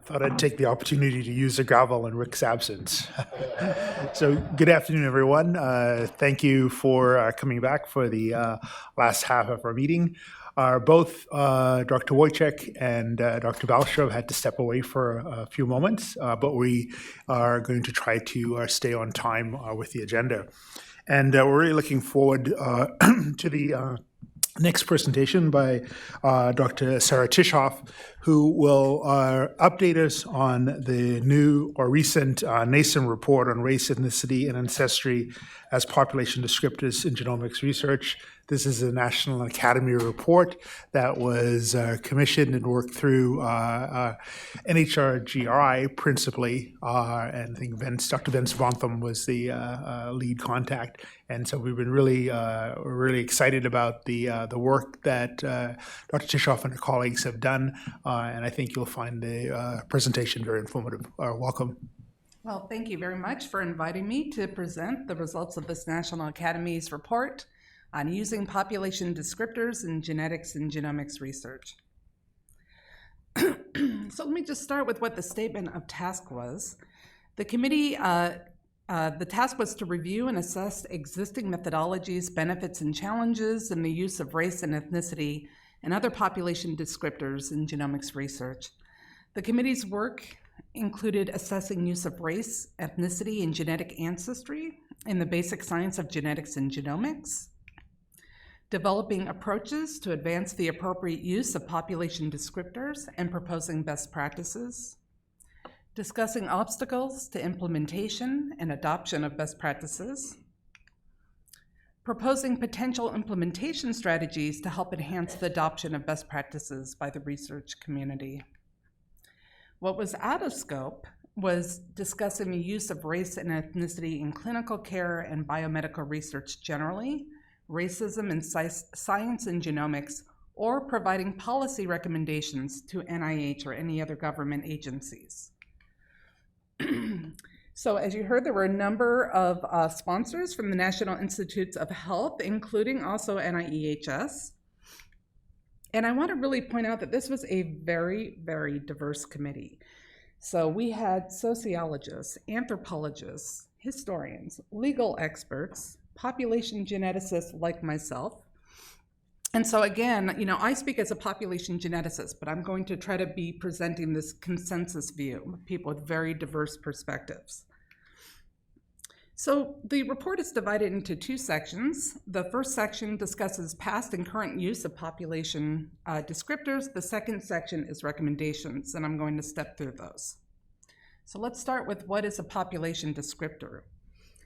thought I'd take the opportunity to use the gavel in Rick's absence. So good afternoon, everyone. Thank you for coming back for the last half of our meeting. Both Dr. Wojcik and Dr. Balshrov had to step away for a few moments, but we are going to try to stay on time with the agenda. And we're really looking forward to the next presentation by Dr. Sarah Tishoff, who will update us on the new or recent NAEHS report on race, ethnicity, and ancestry as population descriptors in genomics research. This is a National Academy report that was commissioned and worked through NHRGRI principally, and I think Dr. Vince Bontham was the lead contact. And so we've been really excited about the work that Dr. Tishoff and her colleagues have done, and I think you'll find the presentation very informative. Welcome. Well, thank you very much for inviting me to present the results of this National Academy's report on using population descriptors in genetics and genomics research. So let me just start with what the statement of task was. The committee, the task was to review and assess existing methodologies, benefits, and challenges in the use of race and ethnicity and other population descriptors in genomics research. The committee's work included assessing use of race, ethnicity, and genetic ancestry in the basic science of genetics and genomics, developing approaches to advance the appropriate use of population descriptors and proposing best practices, discussing obstacles to implementation and adoption of best practices, proposing potential implementation strategies to help enhance the adoption of best practices by the research community. What was out of scope was discussing the use of race and ethnicity in clinical care and biomedical research generally, racism in science and genomics, or providing policy recommendations to NIH or any other government agencies. So as you heard, there were a number of sponsors from the National Institutes of Health, including also NAEHS. And I want to really point out that this was a very, very diverse committee. So we had sociologists, anthropologists, historians, legal experts, population geneticists like myself. And so again, I speak as a population geneticist, but I'm going to try to be presenting this consensus view of people with very diverse perspectives. So the report is divided into two sections. The first section discusses past and current use of population descriptors. The second section is recommendations, and I'm going to step through those. So let's start with what is a population descriptor.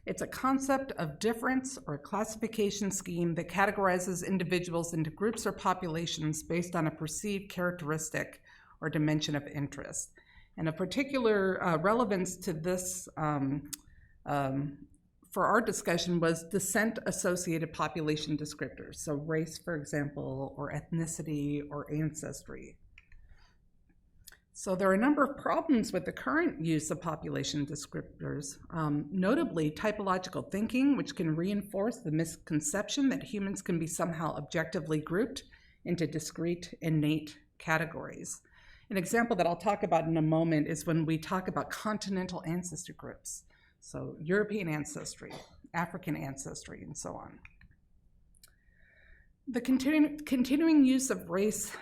It's a concept of difference or a classification scheme that categorizes individuals into groups or populations based on a perceived characteristic or dimension of interest. And a particular relevance to this for our discussion was descent-associated population descriptors, so race, for example, or ethnicity or ancestry. So there are a number of problems with the current use of population descriptors, notably typological thinking, which can reinforce the misconception that humans can be somehow objectively grouped into discrete innate categories. An example that I'll talk about in a moment is when we talk about continental ancestry groups. So European ancestry, African ancestry, and so on. The continuing use of race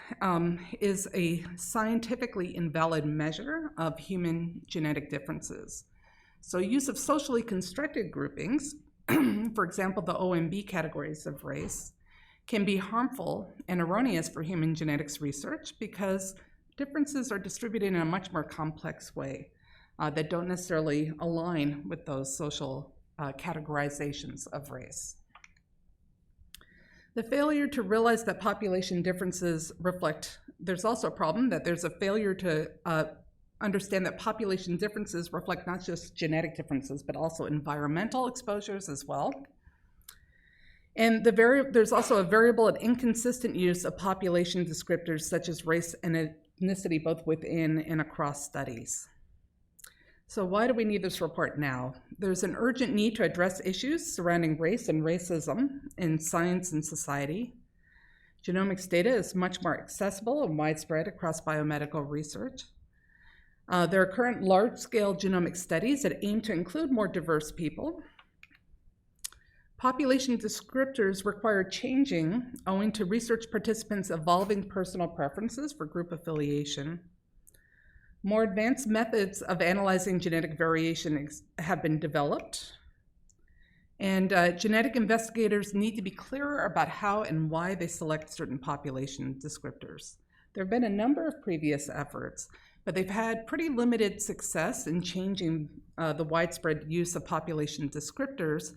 is a scientifically invalid measure of human genetic differences. So use of socially constructed groupings, for example, the OMB categories of race, can be harmful and erroneous for human genetics research because differences are distributed in a much more complex way that don't necessarily align with those social categorizations of race. The failure to realize that population differences there's also a problem that there's a failure to understand that population differences reflect not just genetic differences, but also environmental exposures as well. And there's also a variable and inconsistent use of population descriptors such as race and ethnicity, both within and across studies. So why do we need this report now? There's an urgent need to address issues surrounding race and racism in science and society. Genomics data is much more accessible and widespread across biomedical research. There are current large-scale genomic studies that aim to include more diverse people. Population descriptors require changing owing to research participants' evolving personal preferences for group affiliation. More advanced methods of analyzing genetic variation have been developed. And genetic investigators need to be clearer about how and why they select certain population descriptors. There have been a number of previous efforts, but they've had pretty limited success in changing the widespread use of population descriptors,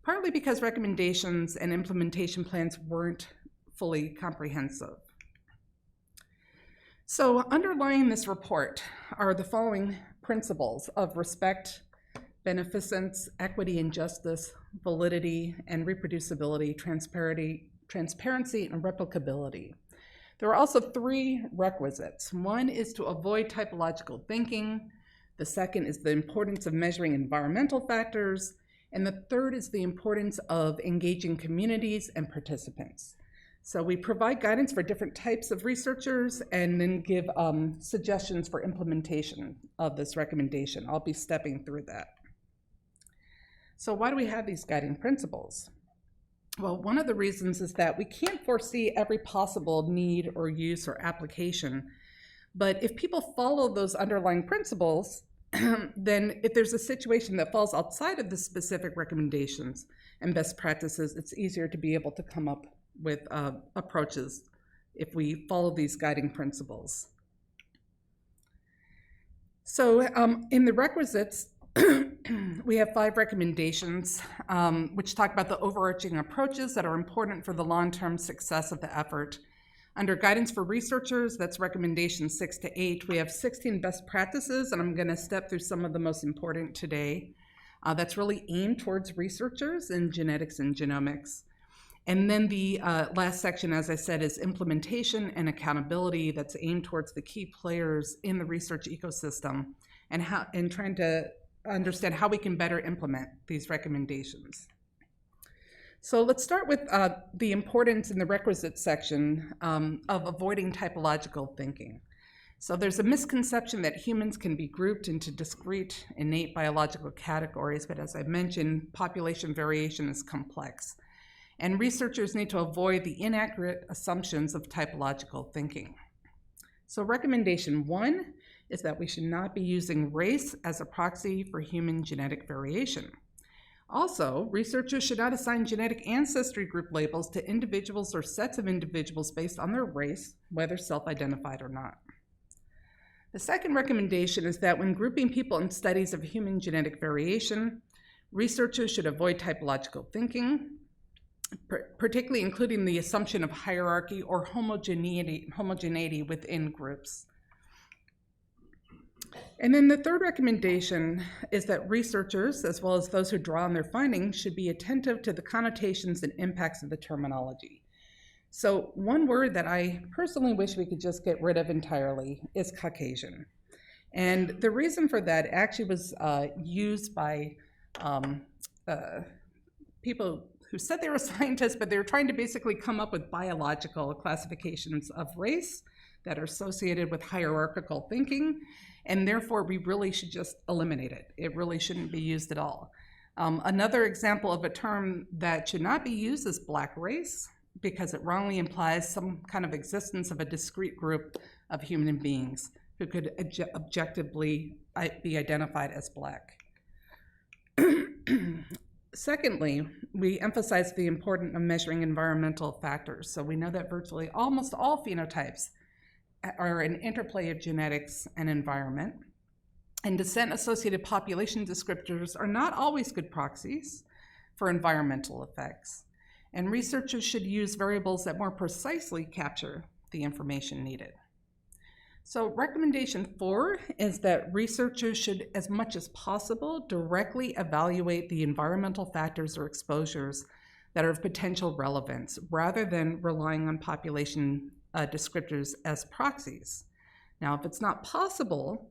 partly because recommendations and implementation plans weren't fully comprehensive. So underlying this report are the following principles of respect, beneficence, equity and justice, validity and reproducibility, transparency and replicability. There are also 3 requisites. One is to avoid typological thinking. The second is the importance of measuring environmental factors. And the third is the importance of engaging communities and participants. So we provide guidance for different types of researchers and then give suggestions for implementation of this recommendation. I'll be stepping through that. So why do we have these guiding principles? Well, one of the reasons is that we can't foresee every possible need or use or application. But if people follow those underlying principles, then if there's a situation that falls outside of the specific recommendations and best practices, it's easier to be able to come up with approaches if we follow these guiding principles. So in the requisites, we have 5 recommendations which talk about the overarching approaches that are important for the long-term success of the effort. Under guidance for researchers, that's recommendations 6 to 8. We have 16 best practices, and I'm going to step through some of the most important today. That's really aimed towards researchers in genetics and genomics. And then the last section, as I said, is implementation and accountability. That's aimed towards the key players in the research ecosystem and trying to understand how we can better implement these recommendations. So let's start with the importance in the requisite section of avoiding typological thinking. So there's a misconception that humans can be grouped into discrete, innate biological categories, but as I mentioned, population variation is complex. And researchers need to avoid the inaccurate assumptions of typological thinking. So recommendation 1 is that we should not be using race as a proxy for human genetic variation. Also, researchers should not assign genetic ancestry group labels to individuals or sets of individuals based on their race, whether self-identified or not. The second recommendation is that when grouping people in studies of human genetic variation, researchers should avoid typological thinking, particularly including the assumption of hierarchy or homogeneity within groups. And then the third recommendation is that researchers, as well as those who draw on their findings, should be attentive to the connotations and impacts of the terminology. So one word that I personally wish we could just get rid of entirely is Caucasian. And the reason for that actually was used by people who said they were scientists, but they were trying to basically come up with biological classifications of race that are associated with hierarchical thinking, and therefore we really should just eliminate it. It really shouldn't be used at all. Another example of a term that should not be used is Black race, because it wrongly implies some kind of existence of a discrete group of human beings who could objectively be identified as Black. Secondly, we emphasize the importance of measuring environmental factors. So we know that virtually almost all phenotypes are an interplay of genetics and environment. And descent-associated population descriptors are not always good proxies for environmental effects. And researchers should use variables that more precisely capture the information needed. So recommendation 4 is that researchers should, as much as possible, directly evaluate the environmental factors or exposures that are of potential relevance, rather than relying on population descriptors as proxies. Now, if it's not possible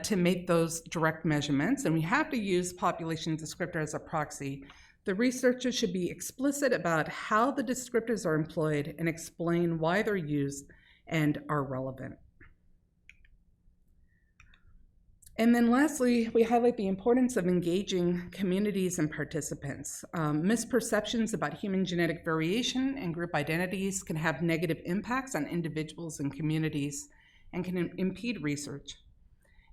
to make those direct measurements, and we have to use population descriptor as a proxy, the researchers should be explicit about how the descriptors are employed and explain why they're used and are relevant. And then lastly, we highlight the importance of engaging communities and participants. Misperceptions about human genetic variation and group identities can have negative impacts on individuals and communities and can impede research.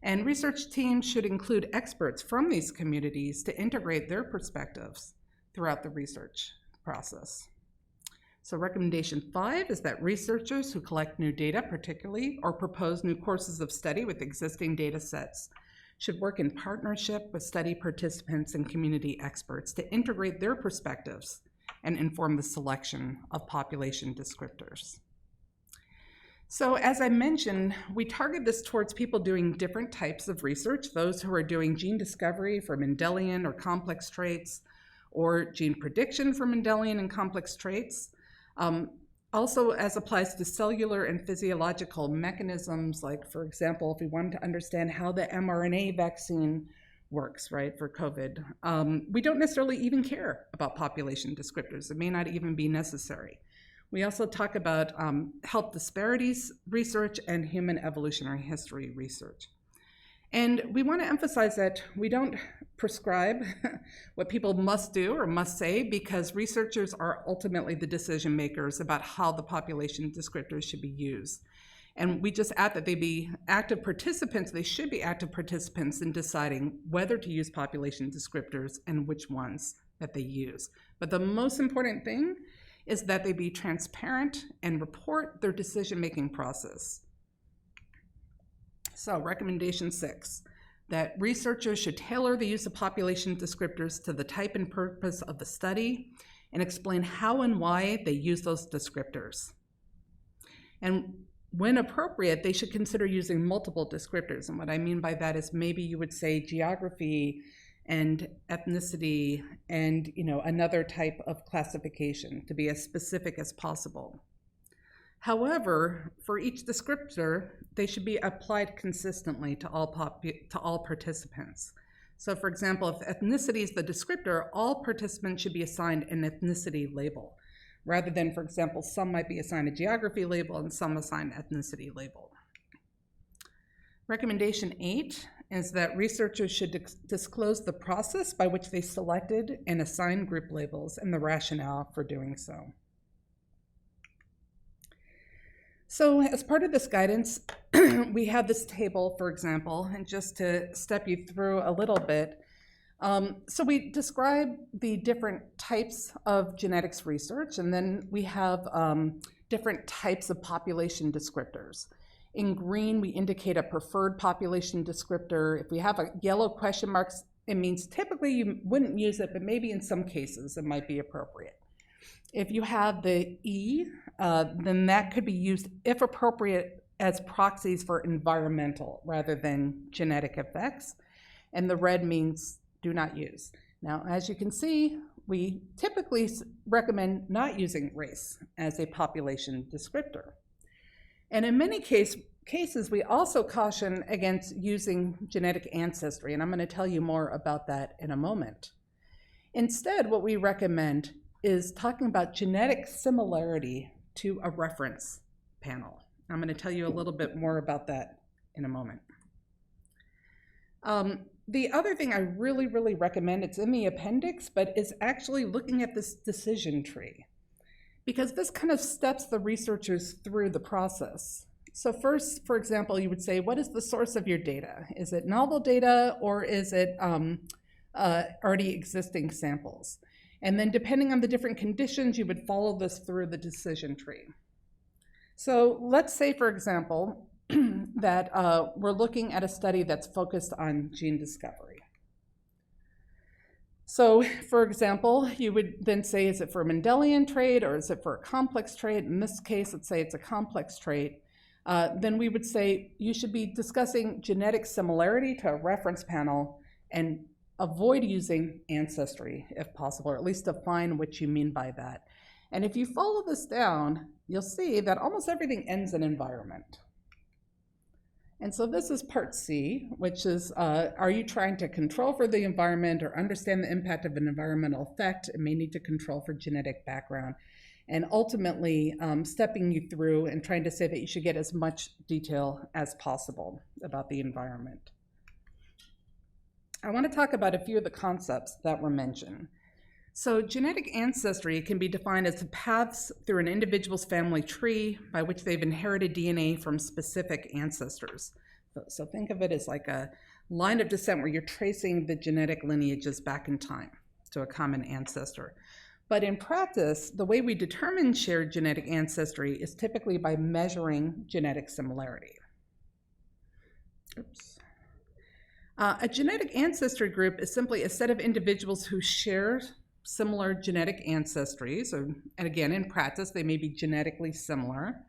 And research teams should include experts from these communities to integrate their perspectives throughout the research process. So recommendation 5 is that researchers who collect new data particularly or propose new courses of study with existing data sets should work in partnership with study participants and community experts to integrate their perspectives and inform the selection of population descriptors. So as I mentioned, we target this towards people doing different types of research, those who are doing gene discovery for Mendelian or complex traits, or gene prediction for Mendelian and complex traits. Also, as applies to cellular and physiological mechanisms, like, for example, if we wanted to understand how the mRNA vaccine works, right, for COVID, we don't necessarily even care about population descriptors. It may not even be necessary. We also talk about health disparities research and human evolutionary history research. And we want to emphasize that we don't prescribe what people must do or must say, because researchers are ultimately the decision makers about how the population descriptors should be used. And we just add that they be active participants, they should be active participants in deciding whether to use population descriptors and which ones that they use. But the most important thing is that they be transparent and report their decision-making process. So recommendation 6, that researchers should tailor the use of population descriptors to the type and purpose of the study and explain how and why they use those descriptors. And when appropriate, they should consider using multiple descriptors. And what I mean by that is maybe you would say geography and ethnicity and another type of classification to be as specific as possible. However, for each descriptor, they should be applied consistently to all participants. So for example, if ethnicity is the descriptor, all participants should be assigned an ethnicity label, rather than, for example, some might be assigned a geography label and some assigned ethnicity label. Recommendation 8 is that researchers should disclose the process by which they selected and assigned group labels and the rationale for doing so. So as part of this guidance, we have this table, for example, and just to step you through a little bit. So we describe the different types of genetics research, and then we have different types of population descriptors. In green, we indicate a preferred population descriptor. If we have a yellow question marks, it means typically you wouldn't use it, but maybe in some cases it might be appropriate. If you have the E, then that could be used, if appropriate, as proxies for environmental rather than genetic effects. And the red means do not use. Now, as you can see, we typically recommend not using race as a population descriptor. And in many cases, we also caution against using genetic ancestry, and I'm going to tell you more about that in a moment. Instead, what we recommend is talking about genetic similarity to a reference panel. I'm going to tell you a little bit more about that in a moment. The other thing I really recommend, it's in the appendix, but is actually looking at this decision tree, because this kind of steps the researchers through the process. So first, for example, you would say, what is the source of your data? Is it novel data, or is it already existing samples? And then depending on the different conditions, you would follow this through the decision tree. So let's say, for example, that we're looking at a study that's focused on gene discovery. So for example, you would then say, is it for a Mendelian trait or is it for a complex trait? In this case, let's say it's a complex trait. Then we would say you should be discussing genetic similarity to a reference panel and avoid using ancestry if possible, or at least define what you mean by that. And if you follow this down, you'll see that almost everything ends in environment. And so this is part C, which is, are you trying to control for the environment or understand the impact of an environmental effect? It may need to control for genetic background. And ultimately, stepping you through and trying to say that you should get as much detail as possible about the environment. I want to talk about a few of the concepts that were mentioned. So genetic ancestry can be defined as the paths through an individual's family tree by which they've inherited DNA from specific ancestors. So think of it as like a line of descent where you're tracing the genetic lineages back in time to a common ancestor. But in practice, the way we determine shared genetic ancestry is typically by measuring genetic similarity. Oops. A genetic ancestry group is simply a set of individuals who share similar genetic ancestries, and again, in practice, they may be genetically similar.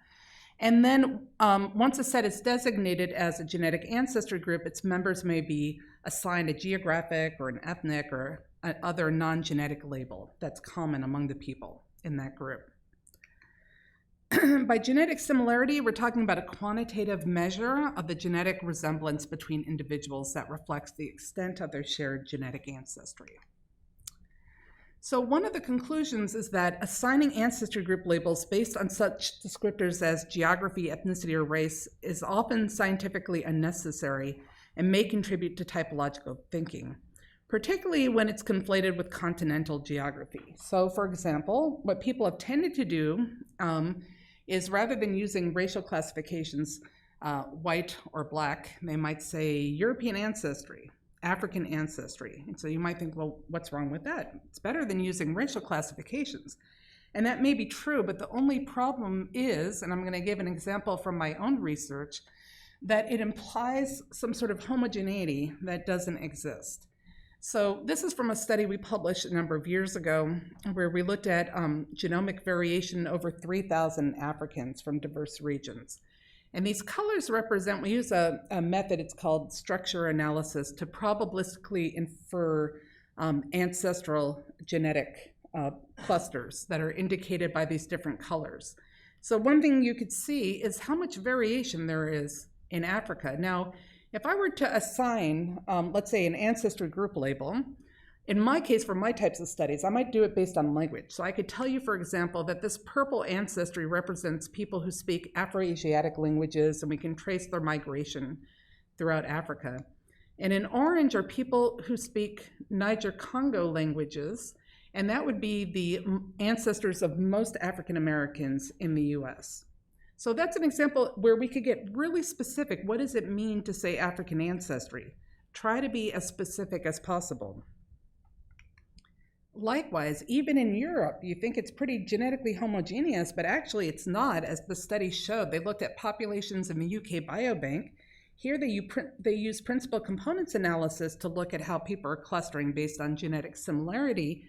And then once a set is designated as a genetic ancestry group, its members may be assigned a geographic or an ethnic or other non-genetic label that's common among the people in that group. By genetic similarity, we're talking about a quantitative measure of the genetic resemblance between individuals that reflects the extent of their shared genetic ancestry. So one of the conclusions is that assigning ancestry group labels based on such descriptors as geography, ethnicity, or race is often scientifically unnecessary and may contribute to typological thinking, particularly when it's conflated with continental geography. So for example, what people have tended to do is rather than using racial classifications, white or black, they might say European ancestry, African ancestry. And so you might think, well, what's wrong with that? It's better than using racial classifications. And that may be true, but the only problem is, and I'm going to give an example from my own research, that it implies some sort of homogeneity that doesn't exist. So this is from a study we published a number of years ago where we looked at genomic variation in over 3,000 Africans from diverse regions. And these colors represent, we use a method, it's called structure analysis, to probabilistically infer ancestral genetic clusters that are indicated by these different colors. So one thing you could see is how much variation there is in Africa. Now, if I were to assign, let's say, an ancestry group label, in my case, for my types of studies, I might do it based on language. So I could tell you, for example, that this purple ancestry represents people who speak Afro-Asiatic languages, and we can trace their migration throughout Africa. And in orange are people who speak Niger-Congo languages, and that would be the ancestors of most African Americans in the US. So that's an example where we could get really specific. What does it mean to say African ancestry? Try to be as specific as possible. Likewise, even in Europe, you think it's pretty genetically homogeneous, but actually it's not, as the study showed. They looked at populations in the UK Biobank. Here they use principal components analysis to look at how people are clustering based on genetic similarity.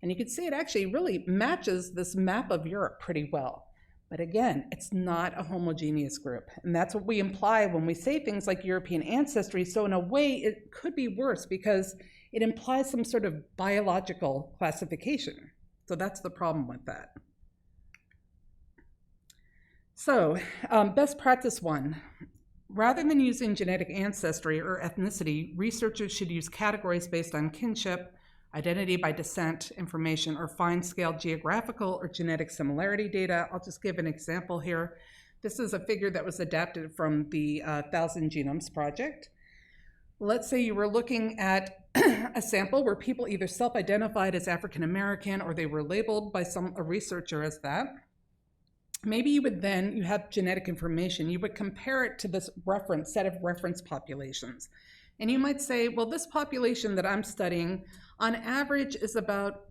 And you can see it actually really matches this map of Europe pretty well. But again, it's not a homogeneous group. And that's what we imply when we say things like European ancestry. So in a way, it could be worse because it implies some sort of biological classification. So that's the problem with that. So best practice one, rather than using genetic ancestry or ethnicity, researchers should use categories based on kinship, identity by descent information, or fine-scale geographical or genetic similarity data. I'll just give an example here. This is a figure that was adapted from the 1,000 Genomes Project. Let's say you were looking at a sample where people either self-identified as African American or they were labeled by a researcher as that. Maybe you would then, you have genetic information, you would compare it to this set of reference populations. And you might say, well, this population that I'm studying on average is about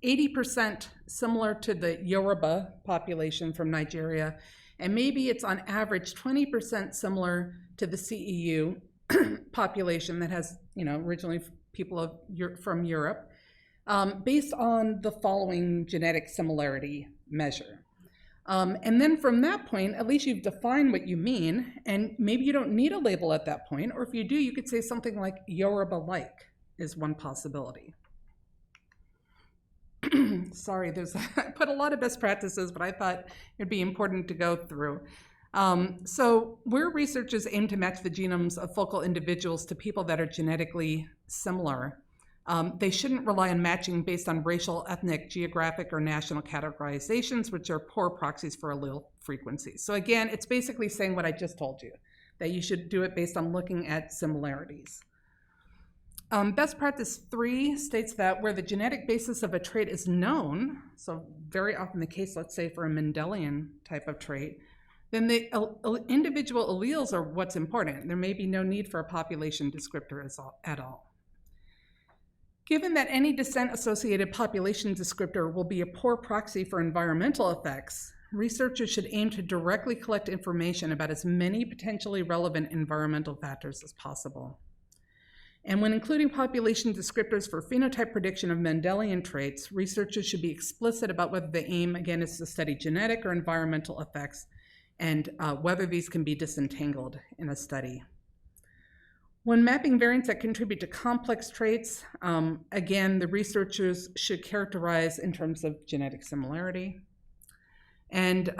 80% similar to the Yoruba population from Nigeria. And maybe it's on average 20% similar to the CEU population that has, originally people from Europe, based on the following genetic similarity measure. And then from that point, at least you've defined what you mean, and maybe you don't need a label at that point, or if you do, you could say something like Yoruba-like is one possibility. Sorry, I put a lot of best practices, but I thought it'd be important to go through. So where researchers aim to match the genomes of focal individuals to people that are genetically similar, they shouldn't rely on matching based on racial, ethnic, geographic, or national categorizations, which are poor proxies for allele frequency. So again, it's basically saying what I just told you. that you should do it based on looking at similarities. Best practice 3 states that where the genetic basis of a trait is known, so very often the case, let's say for a Mendelian type of trait, then the individual alleles are what's important. There may be no need for a population descriptor at all. Given that any descent-associated population descriptor will be a poor proxy for environmental effects, researchers should aim to directly collect information about as many potentially relevant environmental factors as possible. And when including population descriptors for phenotype prediction of Mendelian traits, researchers should be explicit about whether the aim, again, is to study genetic or environmental effects and whether these can be disentangled in a study. When mapping variants that contribute to complex traits, again, the researchers should characterize in terms of genetic similarity. And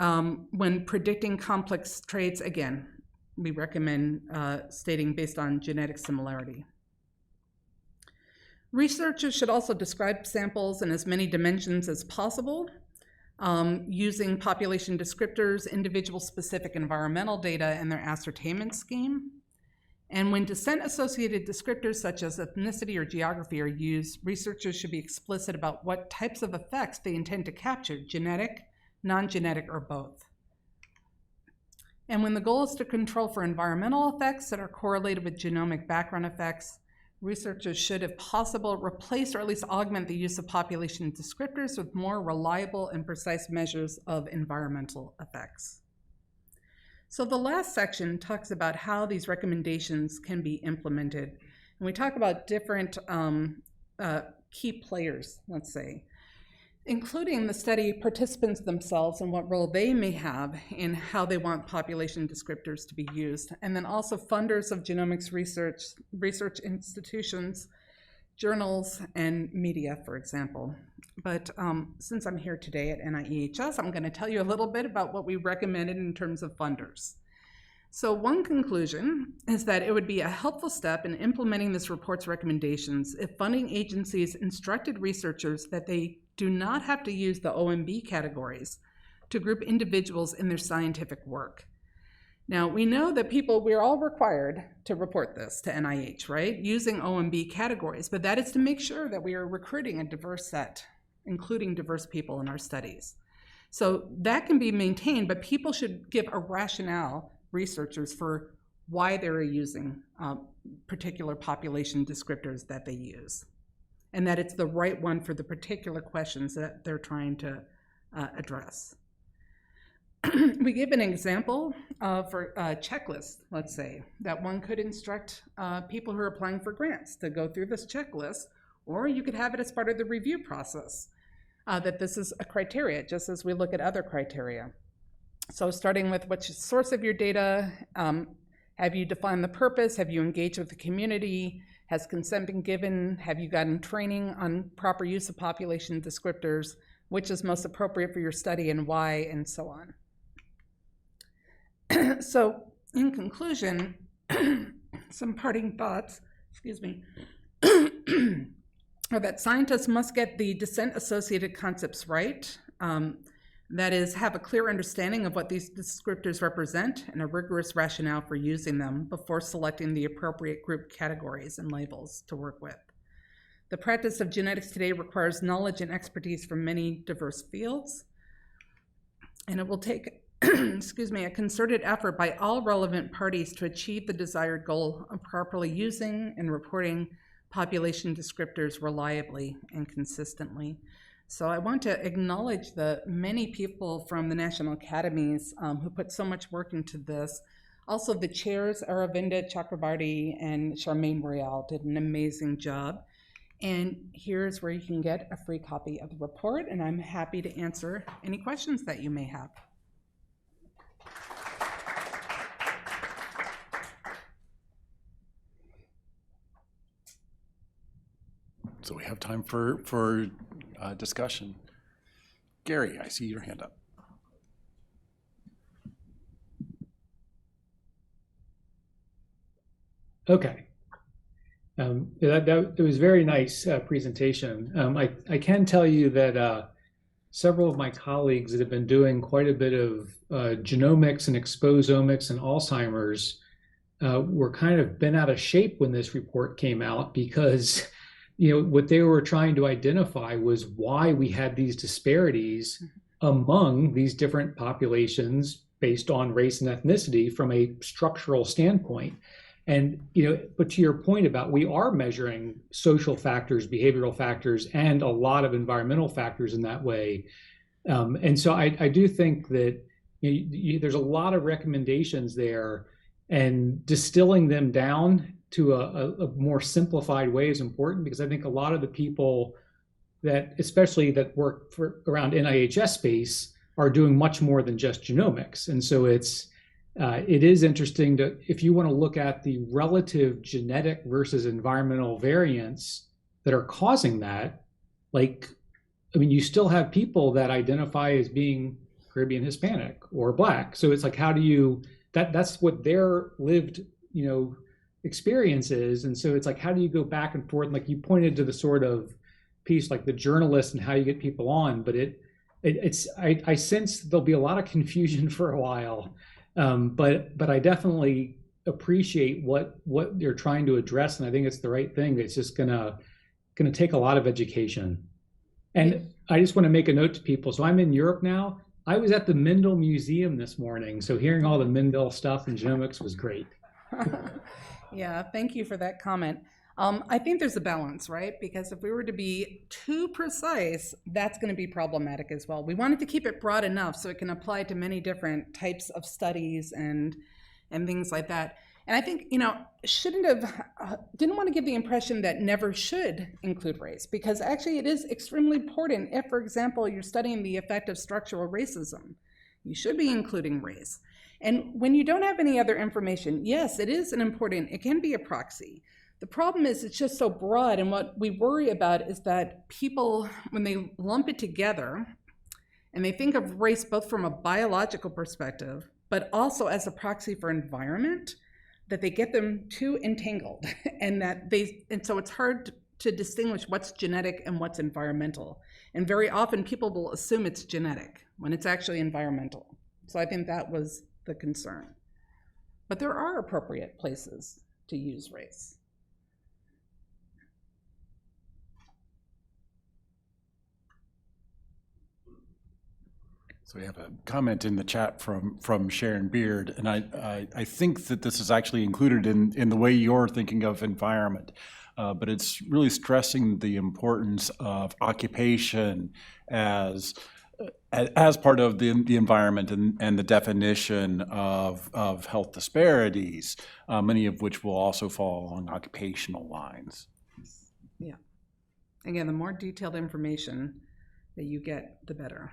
when predicting complex traits, again, we recommend stating based on genetic similarity. Researchers should also describe samples in as many dimensions as possible, using population descriptors, individual-specific environmental data, and their ascertainment scheme. And when descent-associated descriptors such as ethnicity or geography are used, researchers should be explicit about what types of effects they intend to capture, genetic, non-genetic, or both. And when the goal is to control for environmental effects that are correlated with genomic background effects, researchers should, if possible, replace or at least augment the use of population descriptors with more reliable and precise measures of environmental effects. So the last section talks about how these recommendations can be implemented. And we talk about different key players, let's say, including the study participants themselves and what role they may have in how they want population descriptors to be used, and then also funders of genomics research, research institutions, journals, and media, for example. But since I'm here today at NAEHS, I'm going to tell you a little bit about what we recommended in terms of funders. So one conclusion is that it would be a helpful step in implementing this report's recommendations if funding agencies instructed researchers that they do not have to use the OMB categories to group individuals in their scientific work. Now, we know that we're all required to report this to NIH, right? Using OMB categories, but that is to make sure that we are recruiting a diverse set, including diverse people in our studies. So that can be maintained, but people should give a rationale, researchers, for why they're using particular population descriptors that they use, and that it's the right one for the particular questions that they're trying to address. We give an example for a checklist, let's say, that one could instruct people who are applying for grants to go through this checklist, or you could have it as part of the review process, that this is a criteria, just as we look at other criteria. So starting with what's the source of your data, have you defined the purpose, have you engaged with the community, has consent been given, have you gotten training on proper use of population descriptors, which is most appropriate for your study and why, and so on. So in conclusion, some parting thoughts, excuse me, are that scientists must get the descent-associated concepts right. That is, have a clear understanding of what these descriptors represent and a rigorous rationale for using them before selecting the appropriate group categories and labels to work with. The practice of genetics today requires knowledge and expertise from many diverse fields, and it will take excuse me, a concerted effort by all relevant parties to achieve the desired goal of properly using and reporting population descriptors reliably and consistently. So I want to acknowledge the many people from the National Academies who put so much work into this. Also the chairs, Aravinda Chakrabarty and Charmaine Royale, did an amazing job. And here's where you can get a free copy of the report, and I'm happy to answer any questions that you may have. So we have time for discussion. Gary, I see your hand up. Okay. It was a very nice presentation. I can tell you that several of my colleagues that have been doing quite a bit of genomics and exposomics and Alzheimer's were kind of bent out of shape when this report came out because, what they were trying to identify was why we had these disparities among these different populations based on race and ethnicity from a structural standpoint. And, but to your point about we are measuring social factors, behavioral factors, and a lot of environmental factors in that way. And so I do think that there's a lot of recommendations there, and distilling them down to a more simplified way is important, because I think a lot of the people that, especially that work around NIHS space, are doing much more than just genomics. And so it is interesting to, if you want to look at the relative genetic versus environmental variants that are causing that, you still have people that identify as being Caribbean Hispanic or Black. So it's like, how do you, that's what their lived, experience is. And so it's like, how do you go back and forth? Like you pointed to the sort of piece, like the journalist and how you get people on, but I sense there'll be a lot of confusion for a while. But I definitely appreciate what you're trying to address. And I think it's the right thing. It's just gonna take a lot of education. And I just want to make a note to people. So I'm in Europe now. I was at the Mendel Museum this morning. So hearing all the Mendel stuff and genomics was great. Yeah, thank you for that comment. I think there's a balance, right? Because if we were to be too precise, that's going to be problematic as well. We wanted to keep it broad enough so it can apply to many different types of studies and things like that. And I think, didn't want to give the impression that never should include race, because actually it is extremely important. If, for example, you're studying the effect of structural racism, you should be including race. And when you don't have any other information, yes, it can be a proxy. The problem is it's just so broad, and what we worry about is that people, when they lump it together, and they think of race both from a biological perspective, but also as a proxy for environment, that they get them too entangled, and so it's hard to distinguish what's genetic and what's environmental. And very often people will assume it's genetic when it's actually environmental. So I think that was the concern. But there are appropriate places to use race. So we have a comment in the chat from Sharon Beard, and I think that this is actually included in the way you're thinking of environment, but it's really stressing the importance of occupation as part of the environment and the definition of health disparities, many of which will also fall along occupational lines. Yeah. Again, the more detailed information that you get, the better.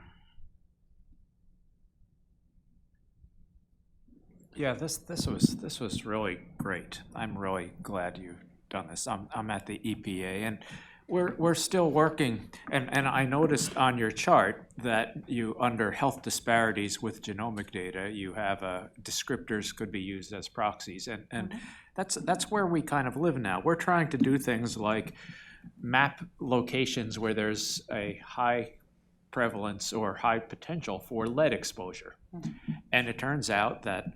Yeah, this was really great. I'm really glad you've done this. I'm at the EPA, and we're still working. And I noticed on your chart that you, under health disparities with genomic data, you have descriptors could be used as proxies, and that's where we kind of live now. We're trying to do things like map locations where there's a high prevalence or high potential for lead exposure. And it turns out that,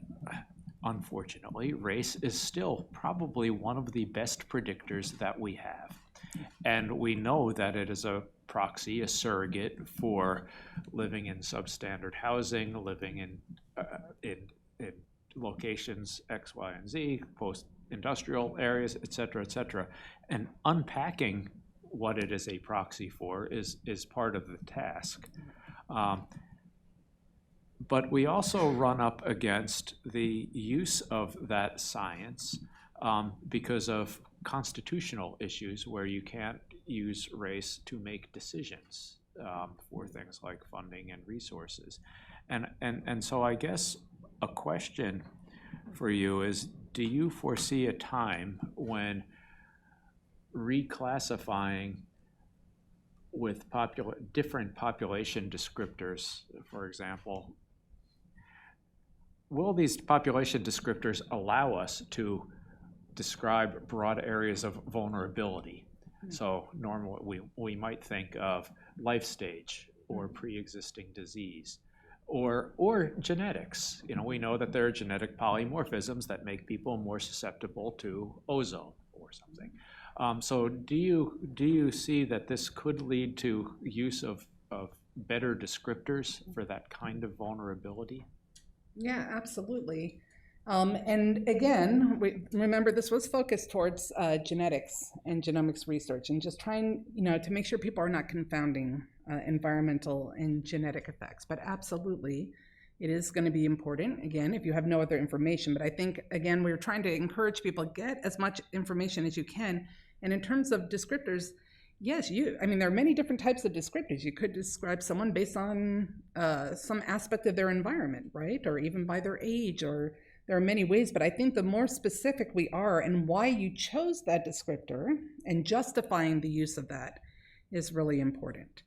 unfortunately, race is still probably one of the best predictors that we have. And we know that it is a proxy, a surrogate for living in substandard housing, living in locations X, Y, and Z, post-industrial areas, et cetera, and unpacking what it is a proxy for is part of the task. But we also run up against the use of that science because of constitutional issues where you can't use race to make decisions for things like funding and resources. And so I guess a question for you is, do you foresee a time when reclassifying with different population descriptors, for example, will these population descriptors allow us to describe broad areas of vulnerability? So normally we might think of life stage or pre-existing disease or genetics. You know, we know that there are genetic polymorphisms that make people more susceptible to ozone or something. So do you see that this could lead to use of better descriptors for that kind of vulnerability? Yeah, absolutely. And again, remember this was focused towards genetics and genomics research, and just trying, to make sure people are not confounding environmental and genetic effects. But absolutely, it is going to be important, again, if you have no other information. But I think, again, we're trying to encourage people, get as much information as you can. And in terms of descriptors, yes, there are many different types of descriptors. You could describe someone based on some aspect of their environment, right? Or even by their age, or there are many ways. But I think the more specific we are and why you chose that descriptor and justifying the use of that is really important.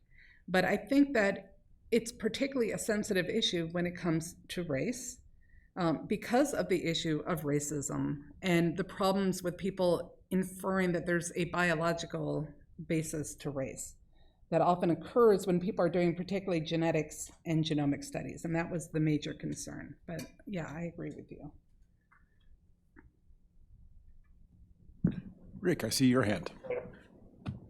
But I think that it's particularly a sensitive issue when it comes to race, because of the issue of racism and the problems with people inferring that there's a biological basis to race that often occurs when people are doing particularly genetics and genomic studies. And that was the major concern. But yeah, I agree with you. Rick, I see your hand.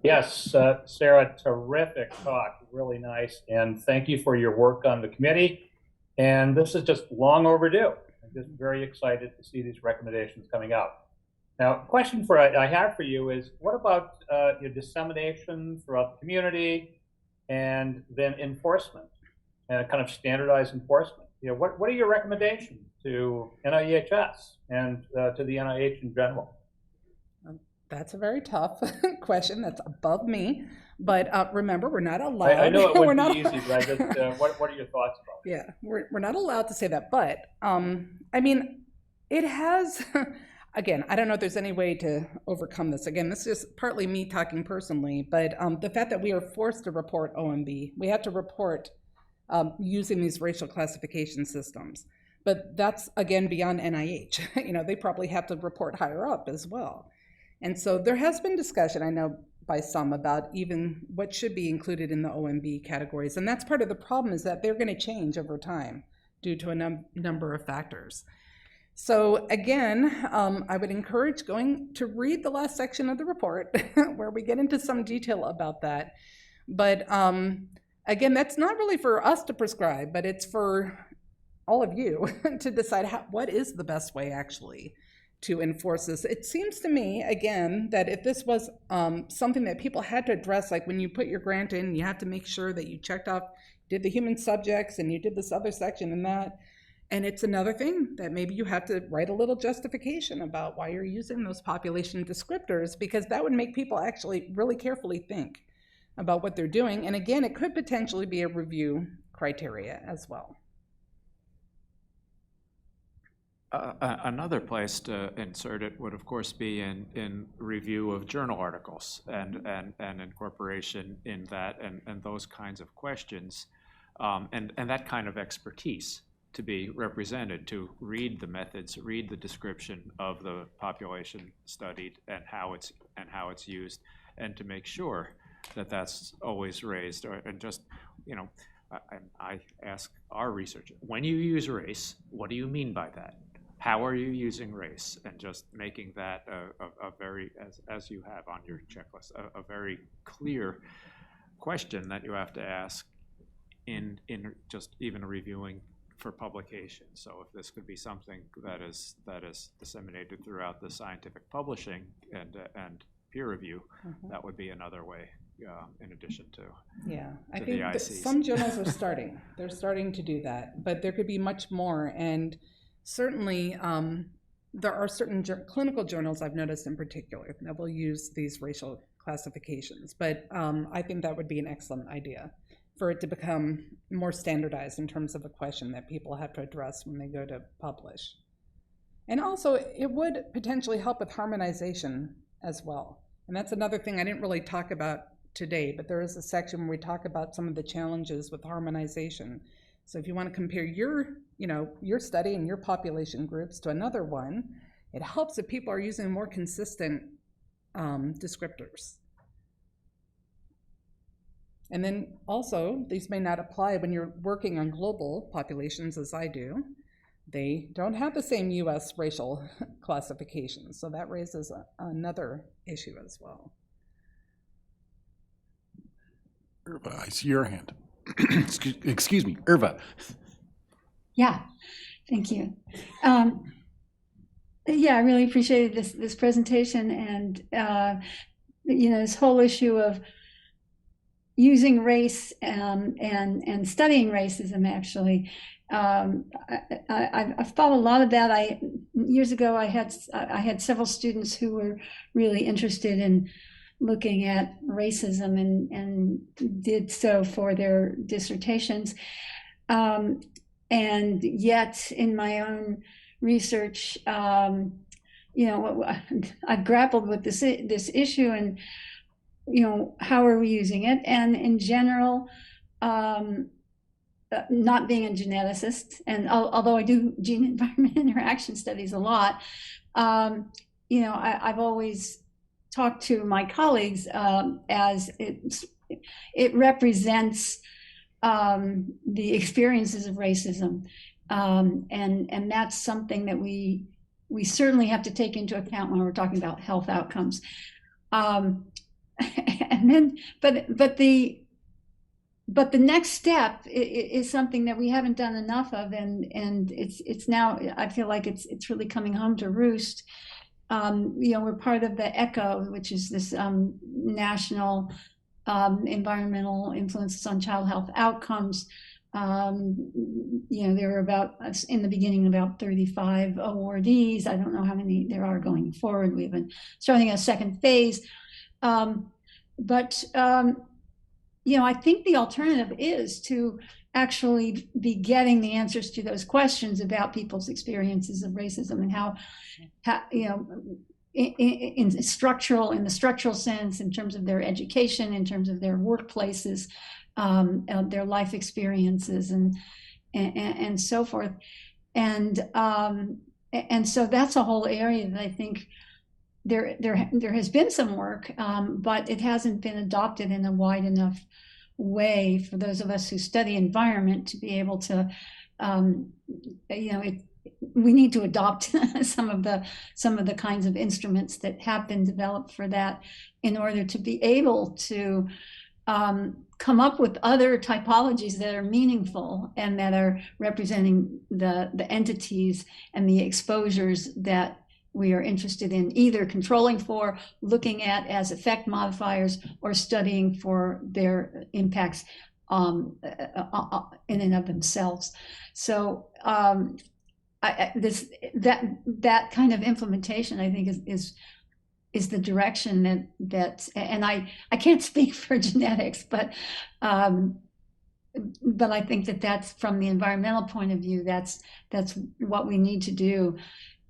Yes, Sarah, terrific talk, really nice. And thank you for your work on the committee. And this is just long overdue. I'm just very excited to see these recommendations coming out. Now, question I have for you is, what about your dissemination throughout the community and then enforcement and kind of standardized enforcement? What are your recommendations to NAEHS and to the NIH in general? That's a very tough question. That's above me. But remember, we're not allowed. I know it wouldn't be easy, but I just, what are your thoughts about it? Yeah, we're not allowed to say that. But it has, again, I don't know if there's any way to overcome this. Again, this is partly me talking personally, but the fact that we are forced to report OMB, we have to report using these racial classification systems. But that's, again, beyond NIH. They probably have to report higher up as well. And so there has been discussion, I know, by some about even what should be included in the OMB categories. And that's part of the problem, is that they're going to change over time due to a number of factors. So again, I would encourage going to read the last section of the report where we get into some detail about that. But again, that's not really for us to prescribe, but it's for all of you to decide what is the best way actually to enforce this. It seems to me, again, that if this was something that people had to address, like when you put your grant in, you have to make sure that you checked off, did the human subjects, and you did this other section and that. And it's another thing that maybe you have to write a little justification about why you're using those population descriptors, because that would make people actually really carefully think about what they're doing. And again, it could potentially be a review criteria as well. Another place to insert it would, of course, be in review of journal articles and incorporation in that and those kinds of questions, and that kind of expertise to be represented, to read the methods, read the description of the population studied and how it's used, and to make sure that that's always raised. And just, I ask our researchers, when you use race, what do you mean by that? How are you using race? And just making that a very, as you have on your checklist, a very clear question that you have to ask in just even reviewing for publication. So if this could be something that is disseminated throughout the scientific publishing and peer review, that would be another way, in addition to I to think the that ICs. some journals are starting. They're starting to do that, but there could be much more. And certainly, there are certain clinical journals I've noticed in particular that will use these racial classifications. But I think that would be an excellent idea for it to become more standardized in terms of a question that people have to address when they go to publish. And also, it would potentially help with harmonization as well. And that's another thing I didn't really talk about today, but there is a section where we talk about some of the challenges with harmonization. So if you want to compare your study and your population groups to another one, it helps if people are using more consistent descriptors. And then also, these may not apply when you're working on global populations as I do. They don't have the same US racial classifications, so that raises another issue as well. Irva, I see your hand. Excuse me, Irva. Yeah, thank you. Yeah, I really appreciated this presentation, and this whole issue of using race and studying racism. Actually, I've thought a lot of that. Years ago I had several students who were really interested in looking at racism and did so for their dissertations. And yet in my own research, I've grappled with this issue, and how are we using it? And in general, not being a geneticist, and although I do gene environment interaction studies a lot, I've always talked to my colleagues as it represents the experiences of racism, and that's something that we certainly have to take into account when we're talking about health outcomes. And then, but the next step is something that we haven't done enough of, and it's now, I feel like it's really coming home to roost. We're part of the ECHO, which is this national environmental influences on child health outcomes. There were in the beginning about 35 awardees. I don't know how many there are going forward. We've been starting a second phase. But I think the alternative is to actually be getting the answers to those questions about people's experiences of racism, and how in the structural sense, in terms of their education, in terms of their workplaces, their life experiences, and so forth. And so that's a whole area that I think there has been some work, but it hasn't been adopted in a wide enough way for those of us who study environment to be able to, we need to adopt some of the kinds of instruments that have been developed for that, in order to be able to come up with other typologies that are meaningful and that are representing the entities and the exposures that we are interested in either controlling for, looking at as effect modifiers, or studying for their impacts in and of themselves. So that kind of implementation, I think, is the direction that and I can't speak for genetics, but I think that's, from the environmental point of view, that's what we need to do.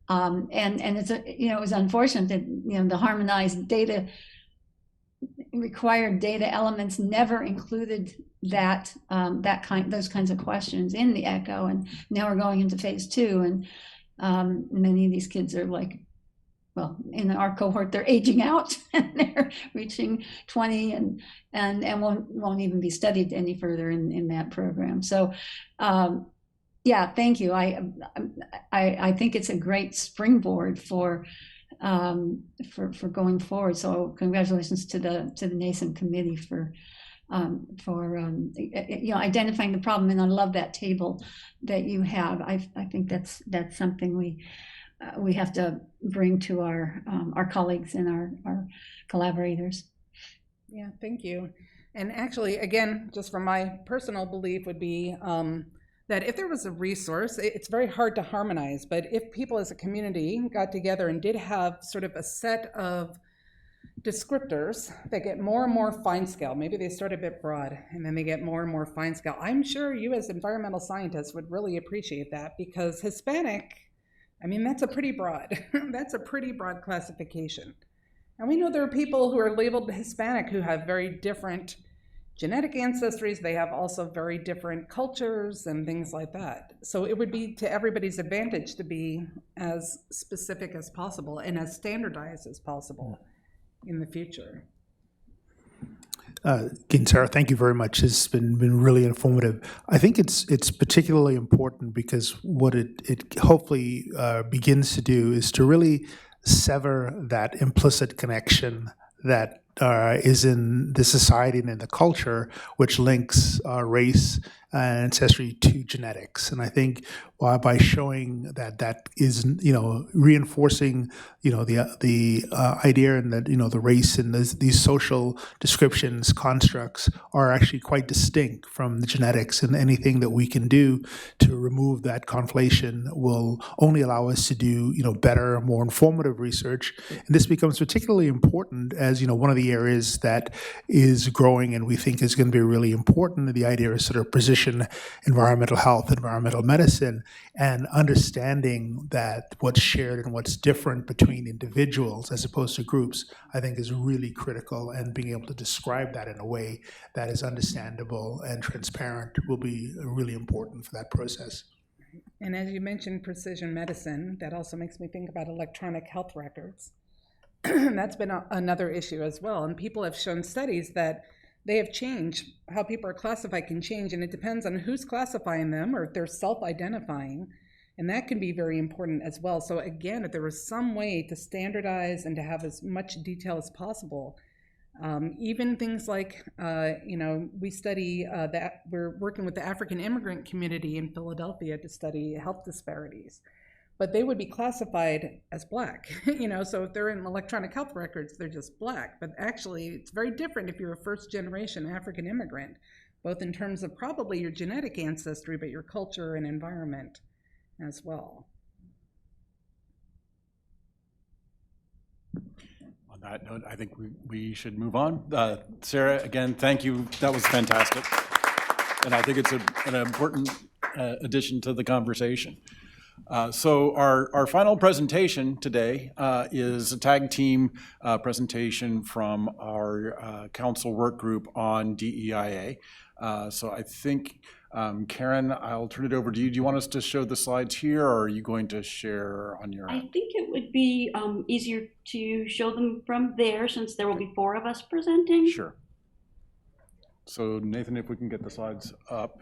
And it's it was unfortunate that the harmonized data, required data elements never included those kinds of questions in the ECHO, and now we're going into phase 2, and many of these kids are in our cohort, they're aging out and they're reaching 20 and won't even be studied any further in that program. So yeah, thank you. I think it's a great springboard for going forward. So congratulations to the NAEHS committee for identifying the problem. And I love that table that you have. I think that's something we have to bring to our colleagues and our collaborators. Yeah, thank you. And actually, again, just from my personal belief, would be that if there was a resource, it's very hard to harmonize, but if people as a community got together and did have sort of a set of descriptors that get more and more fine scale, maybe they start a bit broad and then they get more and more fine scale. I'm sure you as environmental scientists would really appreciate that, because Hispanic, that's a pretty broad, that's a pretty broad classification. And we know there are people who are labeled Hispanic who have very different genetic ancestries. They have also very different cultures and things like that. So it would be to everybody's advantage to be as specific as possible and as standardized as possible in the future. Again, Sarah, thank you very much. It's been really informative. I think it's particularly important because what it hopefully begins to do is to really sever that implicit connection that is in the society and in the culture, which links race and ancestry to genetics. And I think by showing that is, reinforcing, the idea and that, the race and these social descriptions, constructs are actually quite distinct from the genetics, and anything that we can do to remove that conflation will only allow us to do, better, more informative research. And this becomes particularly important as, one of the areas that is growing and we think is going to be really important. The idea is sort of precision environmental health, environmental medicine, and understanding that what's shared and what's different between individuals as opposed to groups, I think is really critical, and being able to describe that in a way that is understandable and transparent will be really important for that process. And as you mentioned precision medicine, that also makes me think about electronic health records. That's been another issue as well. And people have shown studies that they have changed. How people are classified can change, and it depends on who's classifying them or if they're self-identifying. And that can be very important as well. So again, if there was some way to standardize and to have as much detail as possible, even things like, we study that we're working with the African immigrant community in Philadelphia to study health disparities. But they would be classified as Black, so if they're in electronic health records, they're just Black. But actually, it's very different if you're a first-generation African immigrant, both in terms of probably your genetic ancestry, but your culture and environment as well. On that note, I think we should move on. Sarah, again, thank you. That was fantastic. And I think it's an important addition to the conversation. So our final presentation today is a tag team presentation from our council work group on DEIA. So I think, Karen, I'll turn it over to you. Do you want us to show the slides here, or are you going to share on your I end? think it would be easier to show them from there, since there will be 4 of us presenting. Sure. So Nathan, if we can get the slides up.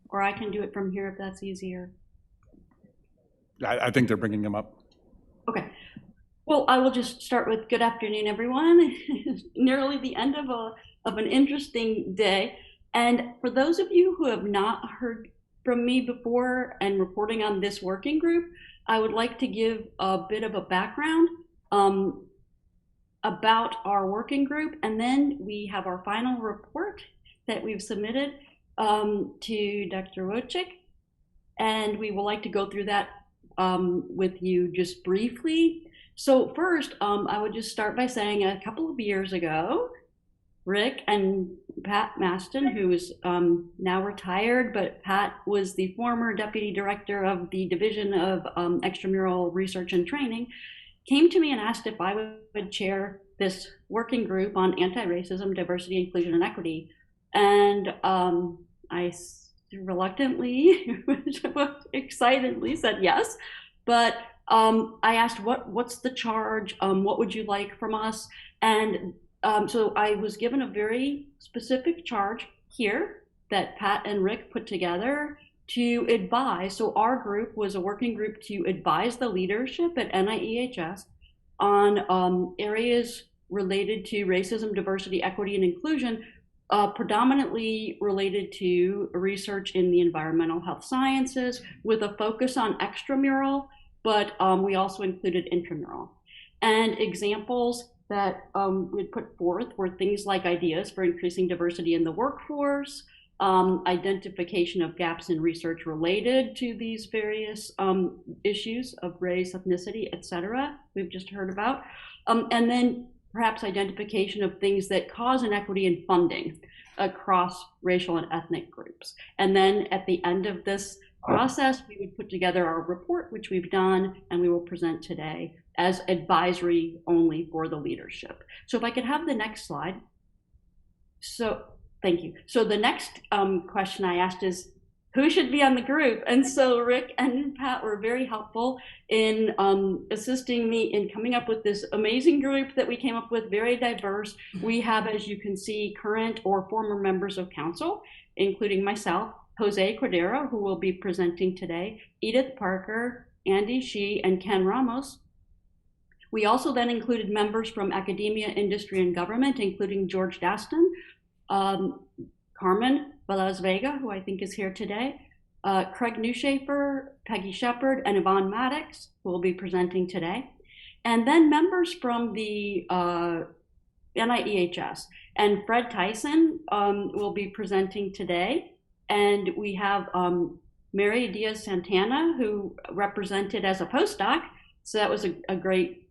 Or I can do it from here if that's easier. I think they're bringing them up. Okay. Well, I will just start with good afternoon, everyone. Nearly the end of an interesting day. And for those of you who have not heard from me before and reporting on this working group, I would like to give a bit of a background about our working group. And then we have our final report that we've submitted to Dr. Wojcik, and we would like to go through that with you just briefly. So first, I would just start by saying a couple of years ago, Rick and Pat Maston, who is now retired, but Pat was the former deputy director of the Division of Extramural Research and Training, came to me and asked if I would chair this working group on anti-racism, diversity, inclusion, and equity. And I reluctantly, excitedly said yes. But I asked, what's the charge? What would you like from us? And so I was given a very specific charge here that Pat and Rick put together to advise. So our group was a working group to advise the leadership at NAEHS on areas related to racism, diversity, equity, and inclusion, predominantly related to research in the environmental health sciences with a focus on extramural, but we also included intramural. And examples that we put forth were things like ideas for increasing diversity in the workforce, identification of gaps in research related to these various issues of race, ethnicity, et cetera, we've just heard about. And then perhaps identification of things that cause inequity in funding across racial and ethnic groups. And then at the end of this process, we would put together our report, which we've done, and we will present today as advisory only for the leadership. So if I could have the next slide. So, thank you. So the next question I asked is, who should be on the group. And so Rick and Pat were very helpful in assisting me in coming up with this amazing group that we came up with, very diverse. We have, as you can see, current or former members of council, including myself, Jose Cordero, who will be presenting today, Edith Parker, Andy Shee, and Ken Ramos. We also then included members from academia, industry, and government, including George Daston, Carmen Velez Vega, who I think is here today, Craig Newshafer, Peggy Shepard, and Yvonne Maddox, who will be presenting today. And then members from the NAEHS. And Fred Tyson will be presenting today. And we have Mary Diaz-Santana, who represented as a postdoc. So that was a great,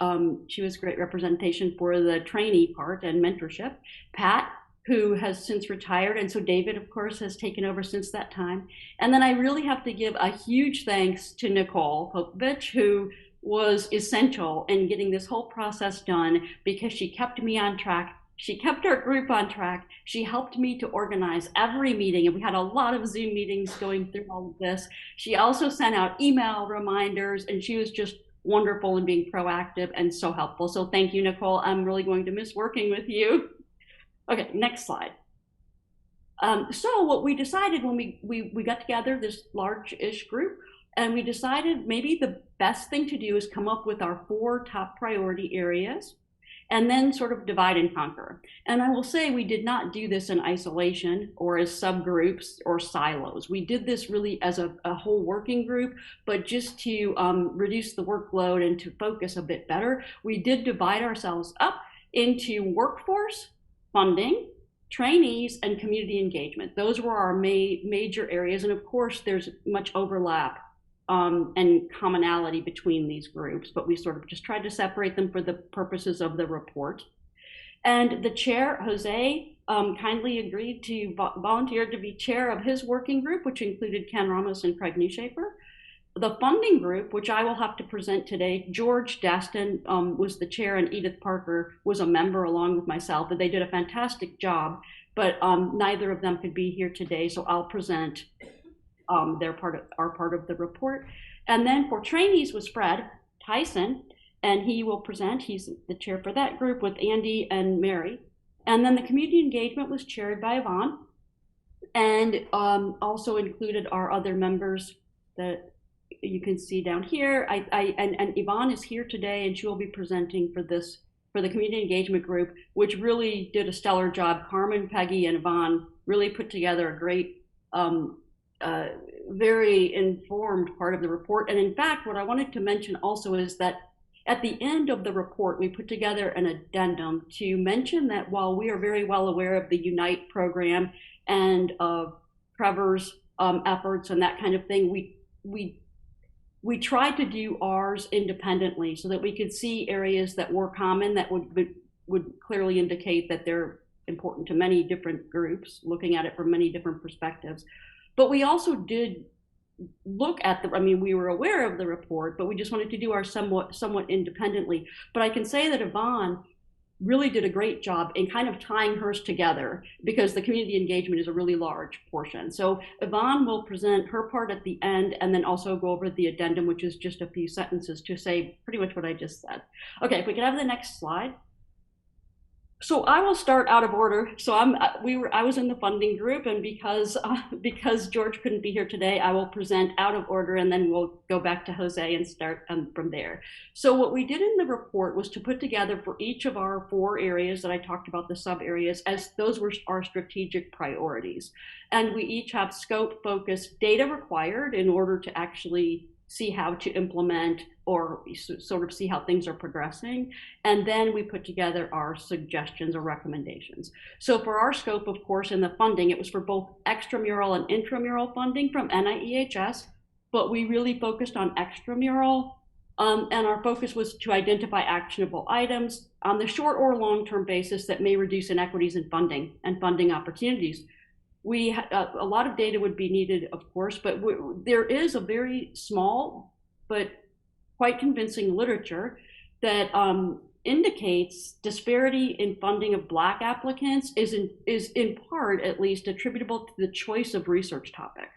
she was a great representation for the trainee part and mentorship. Pat, who has since retired, and so David, of course, has taken over since that time. And then I really have to give a huge thanks to Nicole Popovich, who was essential in getting this whole process done because she kept me on track. She kept our group on track. She helped me to organize every meeting, and we had a lot of Zoom meetings going through all of this. She also sent out email reminders, and she was just wonderful in being proactive and so helpful. So thank you, Nicole. I'm really going to miss working with you. Okay, next slide. So what we decided when we got together, this large-ish group, and we decided maybe the best thing to do is come up with our 4 top priority areas and then sort of divide and conquer. And I will say we did not do this in isolation or as subgroups or silos. We did this really as a whole working group, but just to reduce the workload and to focus a bit better, we did divide ourselves up into workforce, funding, trainees, and community engagement. Those were our major areas. And of course, there's much overlap and commonality between these groups, but we sort of just tried to separate them for the purposes of the report. And the chair, Jose, kindly agreed to volunteer to be chair of his working group, which included Ken Ramos and Craig Newshafer. The funding group, which I will have to present today, George Daston was the chair and Edith Parker was a member along with myself, and they did a fantastic job, but neither of them could be here today, so I'll present our part of the report. And then for trainees was Fred Tyson, and he will present, he's the chair for that group with Andy and Mary. And then the community engagement was chaired by Yvonne, and also included our other members that you can see down here. And Yvonne is here today, and she will be presenting for the community engagement group, which really did a stellar job. Carmen, Peggy, and Yvonne really put together a great, very informed part of the report. And in fact, what I wanted to mention also is that at the end of the report, we put together an addendum to mention that while we are very well aware of the Unite program and of Trevor's efforts and that kind of thing, we tried to do ours independently so that we could see areas that were common that would clearly indicate that they're important to many different groups, looking at it from many different perspectives. But we also did look at we were aware of the report, but we just wanted to do ours somewhat independently. But I can say that Yvonne really did a great job in kind of tying hers together because the community engagement is a really large portion. So Yvonne will present her part at the end and then also go over the addendum, which is just a few sentences to say pretty much what I just said. Okay, if we could have the next slide. So I will start out of order. So I was in the funding group, and because George couldn't be here today, I will present out of order, and then we'll go back to Jose and start from there. So what we did in the report was to put together for each of our 4 areas that I talked about, the sub areas, as those were our strategic priorities, and we each have scope, focus, data required in order to actually see how to implement or sort of see how things are progressing. And then we put together our suggestions or recommendations. So for our scope, of course, in the funding, it was for both extramural and intramural funding from NAEHS, but we really focused on extramural. And our focus was to identify actionable items on the short or long-term basis that may reduce inequities in funding and funding opportunities. A lot of data would be needed, of course, but there is a very small but quite convincing literature that indicates disparity in funding of Black applicants is in part, at least, attributable to the choice of research topic.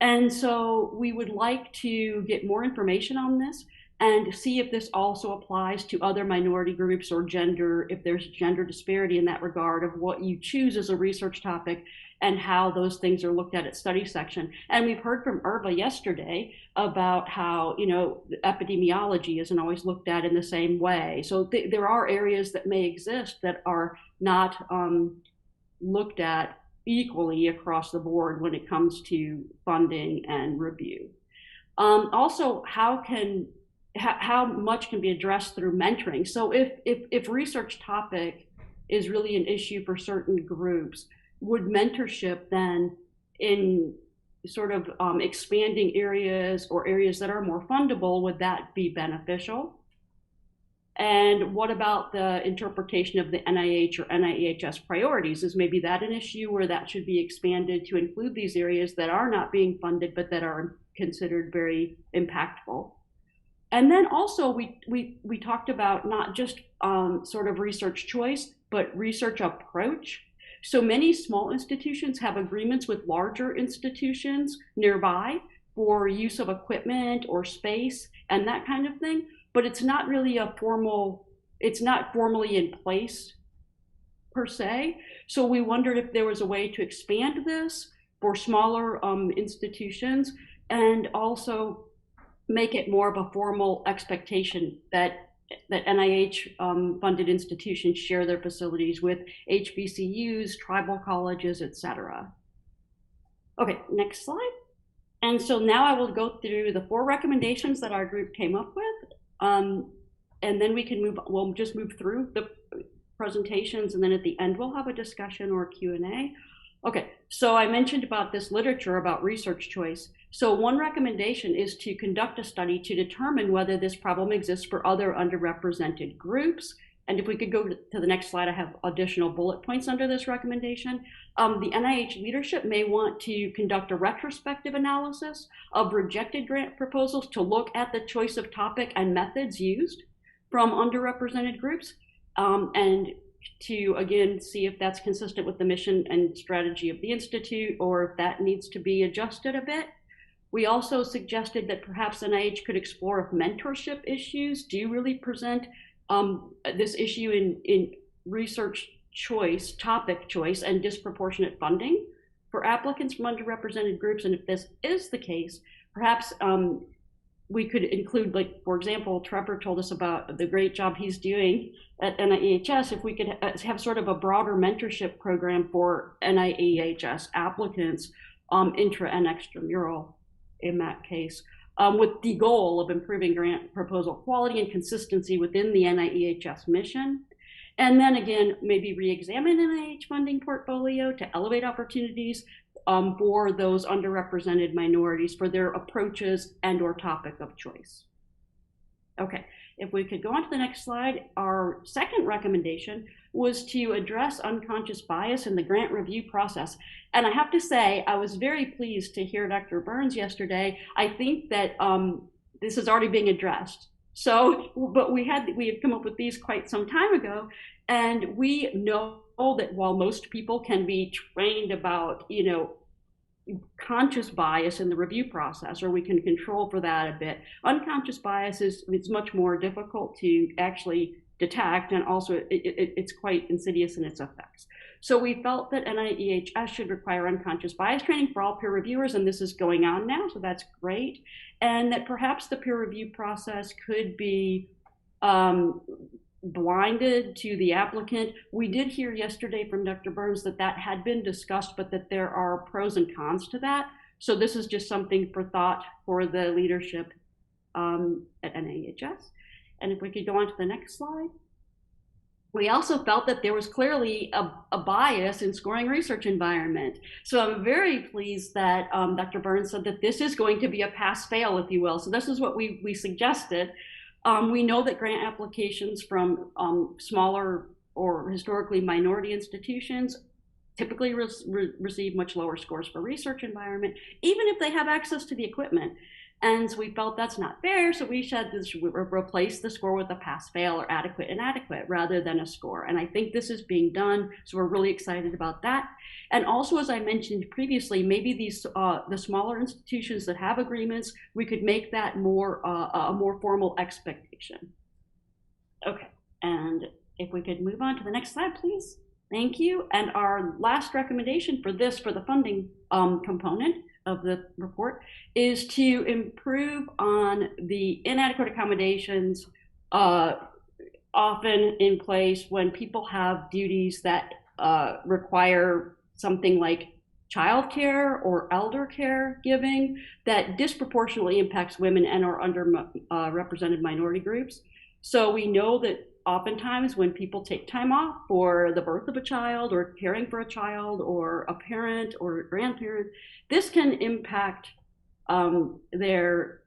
And so we would like to get more information on this and see if this also applies to other minority groups or gender, if there's gender disparity in that regard of what you choose as a research topic and how those things are looked at study section. And we've heard from Irva yesterday about how, you know, epidemiology isn't always looked at in the same way. So there are areas that may exist that are not looked at equally across the board when it comes to funding and review. Also, how much can be addressed through mentoring? So if research topic is really an issue for certain groups, would mentorship then in sort of expanding areas or areas that are more fundable, would that be beneficial? And what about the interpretation of the NIH or NAEHS priorities? Is maybe that an issue where that should be expanded to include these areas that are not being funded but that are considered very impactful? And then also we talked about not just sort of research choice, but research approach. So many small institutions have agreements with larger institutions nearby for use of equipment or space and that kind of thing, but it's not really it's not formally in place per se. So we wondered if there was a way to expand this for smaller institutions and also make it more of a formal expectation that NIH funded institutions share their facilities with HBCUs, tribal colleges, etc. Okay, next slide. And so now I will go through the 4 recommendations that our group came up with. And then we'll just move through the presentations, and then at the end we'll have a discussion or Q&A. Okay, so I mentioned about this literature about research choice. So one recommendation is to conduct a study to determine whether this problem exists for other underrepresented groups. And if we could go to the next slide, I have additional bullet points under this recommendation. The NIH leadership may want to conduct a retrospective analysis of rejected grant proposals to look at the choice of topic and methods used from underrepresented groups, and to, again, see if that's consistent with the mission and strategy of the Institute, or if that needs to be adjusted a bit. We also suggested that perhaps NIH could explore if mentorship issues do really present this issue in research choice, topic choice, and disproportionate funding for applicants from underrepresented groups. And if this is the case, perhaps we could include, like, for example, Trevor told us about the great job he's doing at NAEHS. If we could have sort of a broader mentorship program for NAEHS applicants, intra and extramural in that case, with the goal of improving grant proposal quality and consistency within the NIEHS mission. And then again, maybe re-examine NIH funding portfolio to elevate opportunities for those underrepresented minorities for their approaches and or topic of choice. Okay, if we could go on to the next slide, our second recommendation was to address unconscious bias in the grant review process. And I have to say, I was very pleased to hear Dr. Burns yesterday. I think that this is already being addressed. So, but we had come up with these quite some time ago, and we know that while most people can be trained about, you know, conscious bias in the review process, or we can control for that a bit, unconscious bias it's much more difficult to actually detect, and also it's quite insidious in its effects. So we felt that NIEHS should require unconscious bias training for all peer reviewers, and this is going on now, so that's great. And that perhaps the peer review process could be blinded to the applicant. We did hear yesterday from Dr. Burns that that had been discussed, but that there are pros and cons to that. So this is just something for thought for the leadership at NAEHS. And if we could go on to the next slide. We also felt that there was clearly a bias in scoring research environment. So I'm very pleased that Dr. Burns said that this is going to be a pass-fail, if you will. So this is what we suggested. We know that grant applications from smaller or historically minority institutions typically receive much lower scores for research environment, even if they have access to the equipment. And so we felt that's not fair, so we should replace the score with a pass-fail or adequate-inadequate rather than a score. And I think this is being done, so we're really excited about that. And also, as I mentioned previously, maybe these the smaller institutions that have agreements, we could make that more a more formal expectation. Okay, and if we could move on to the next slide, please. Thank you. And our last recommendation for this, for the funding component of the report, is to improve on the inadequate accommodations often in place when people have duties that require something like childcare or elder care giving that disproportionately impacts women and or underrepresented minority groups. So we know that oftentimes when people take time off for the birth of a child or caring for a child or a parent or a grandparent, this can impact their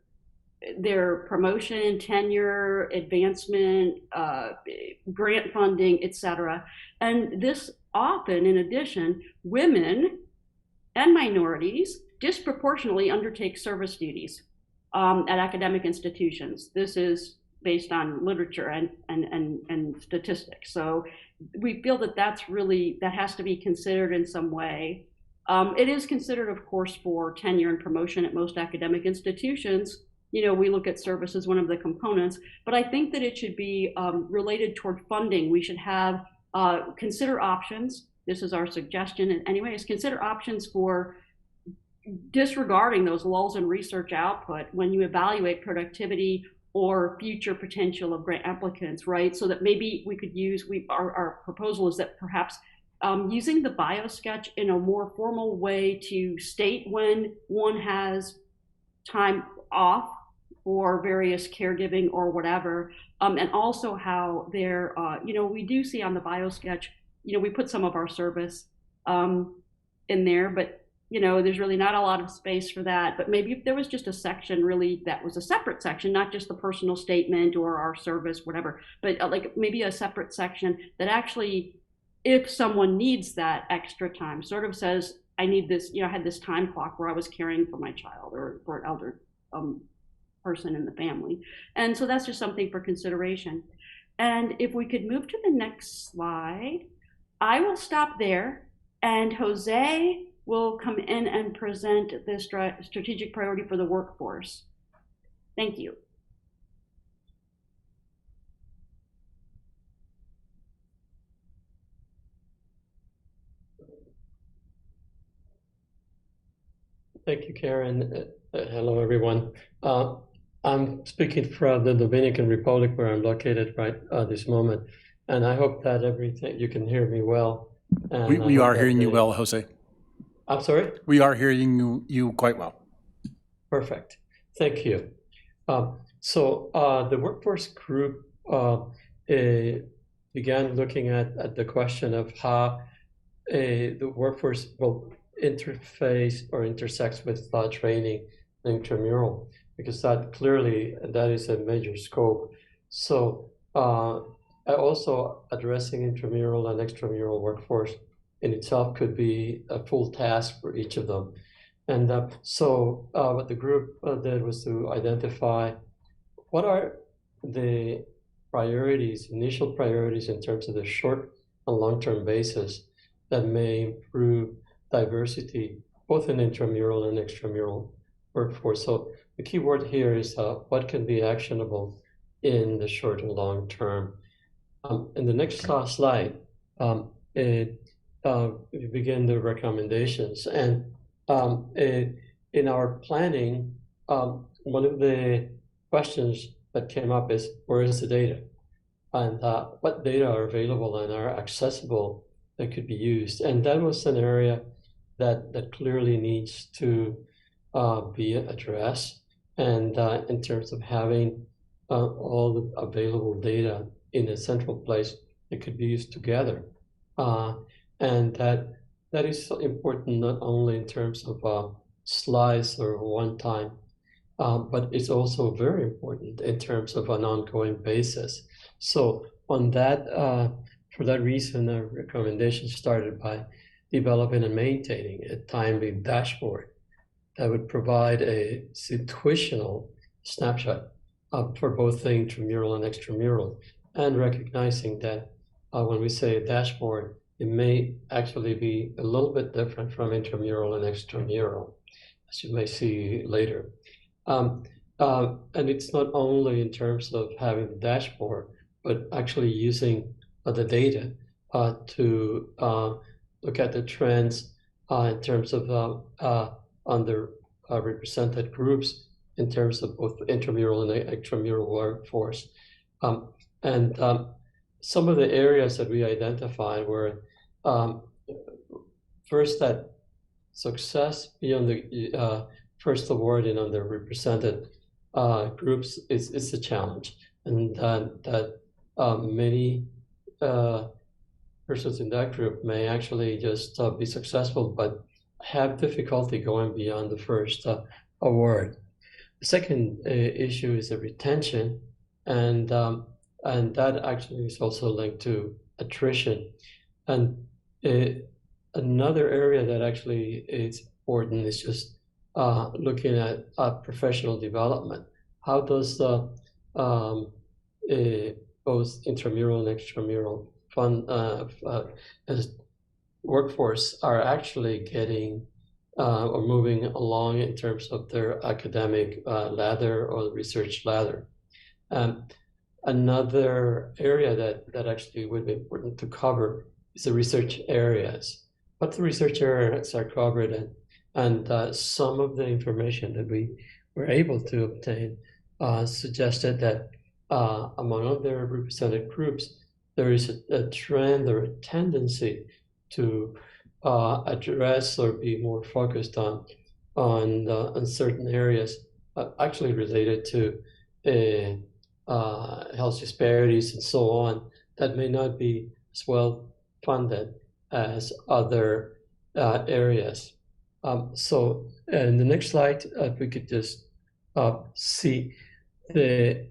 promotion, tenure, advancement, grant funding, etc. And this often, in addition, women and minorities disproportionately undertake service duties at academic institutions. This is based on literature and statistics. So we feel that that has to be considered in some way. It is considered, of course, for tenure and promotion at most academic institutions. You know, we look at service as one of the components, but I think that it should be related toward funding. We should have consider options. This is our suggestion anyways, consider options for disregarding those lulls in research output when you evaluate productivity or future potential of grant applicants, right? So that maybe we could use, our proposal is that perhaps using the biosketch in a more formal way to state when one has time off for various caregiving or whatever, and also how they're, we do see on the biosketch, we put some of our service in there, but there's really not a lot of space for that. But maybe if there was just a section really that was a separate section, not just the personal statement or our service, whatever, but like maybe a separate section that actually, if someone needs that extra time, sort of says, I need this, I had this time clock where I was caring for my child or for an elder person in the family. And so that's just something for consideration. And if we could move to the next slide, I will stop there, and Jose will come in and present the strategic priority for the workforce. Thank you. Thank you, Karen. Hello, everyone. I'm speaking from the Dominican Republic, where I'm located right this moment, and I hope that you can hear me well. And We are hearing you well, Jose. I'm sorry? We are hearing you quite well. Perfect. Thank you. So the workforce group began looking at the question of how the workforce will interface or intersects with training and intramural, because that is a major scope. So also addressing intramural and extramural workforce in itself could be a full task for each of them. And so what the group did was to identify what are the priorities, initial priorities in terms of the short and long-term basis that may improve diversity, both in intramural and extramural workforce. So the key word here is what can be actionable in the short and long term. In the next slide, we begin the recommendations. And in our planning, one of the questions that came up is, where is the data? And what data are available and are accessible that could be used? And that was an area that clearly needs to be addressed. And in terms of having all the available data in a central place that could be used together. And that is important not only in terms of slides or one time, but it's also very important in terms of an ongoing basis. So on that, for that reason, our recommendation started by developing and maintaining a timely dashboard that would provide a situational snapshot for both the intramural and extramural, and recognizing that when we say a dashboard, it may actually be a little bit different from intramural and extramural, as you may see later. And it's not only in terms of having the dashboard, but actually using the data to look at the trends in terms of underrepresented groups, in terms of both intramural and extramural workforce. And some of the areas that we identified were first, that success beyond the first award in underrepresented groups is a challenge, and that many persons in that group may actually just be successful, but have difficulty going beyond the first award. The second issue is the retention, and that actually is also linked to attrition. And another area that actually is important is just looking at professional development. How does the both intramural and extramural workforce are actually getting or moving along in terms of their academic ladder or research ladder? Another area that actually would be important to cover is the research areas. What the research areas are covered, and some of the information that we were able to obtain suggested that among other represented groups, there is a trend or a tendency to address or be more focused on certain areas actually related to health disparities and so on, that may not be as well funded as other areas. So in the next slide, if we could just see the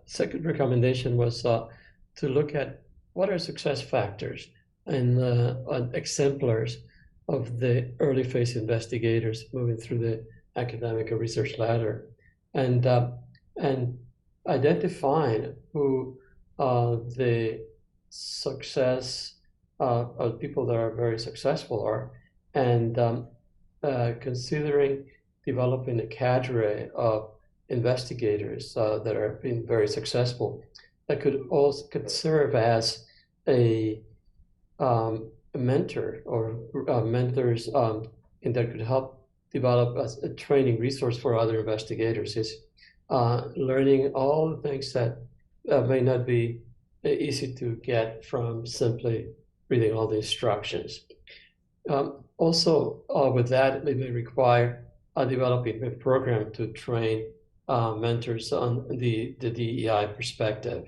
second recommendation was to look at what are success factors and exemplars of the early phase investigators moving through the academic or research ladder, and identifying who the success of people that are very successful are, and considering developing a cadre of investigators that are being very successful, that could serve as a mentor or mentors, and that could help develop as a training resource for other investigators. Is learning all the things that may not be easy to get from simply reading all the instructions. Also, with that, it may require developing a program to train mentors on the DEI perspective.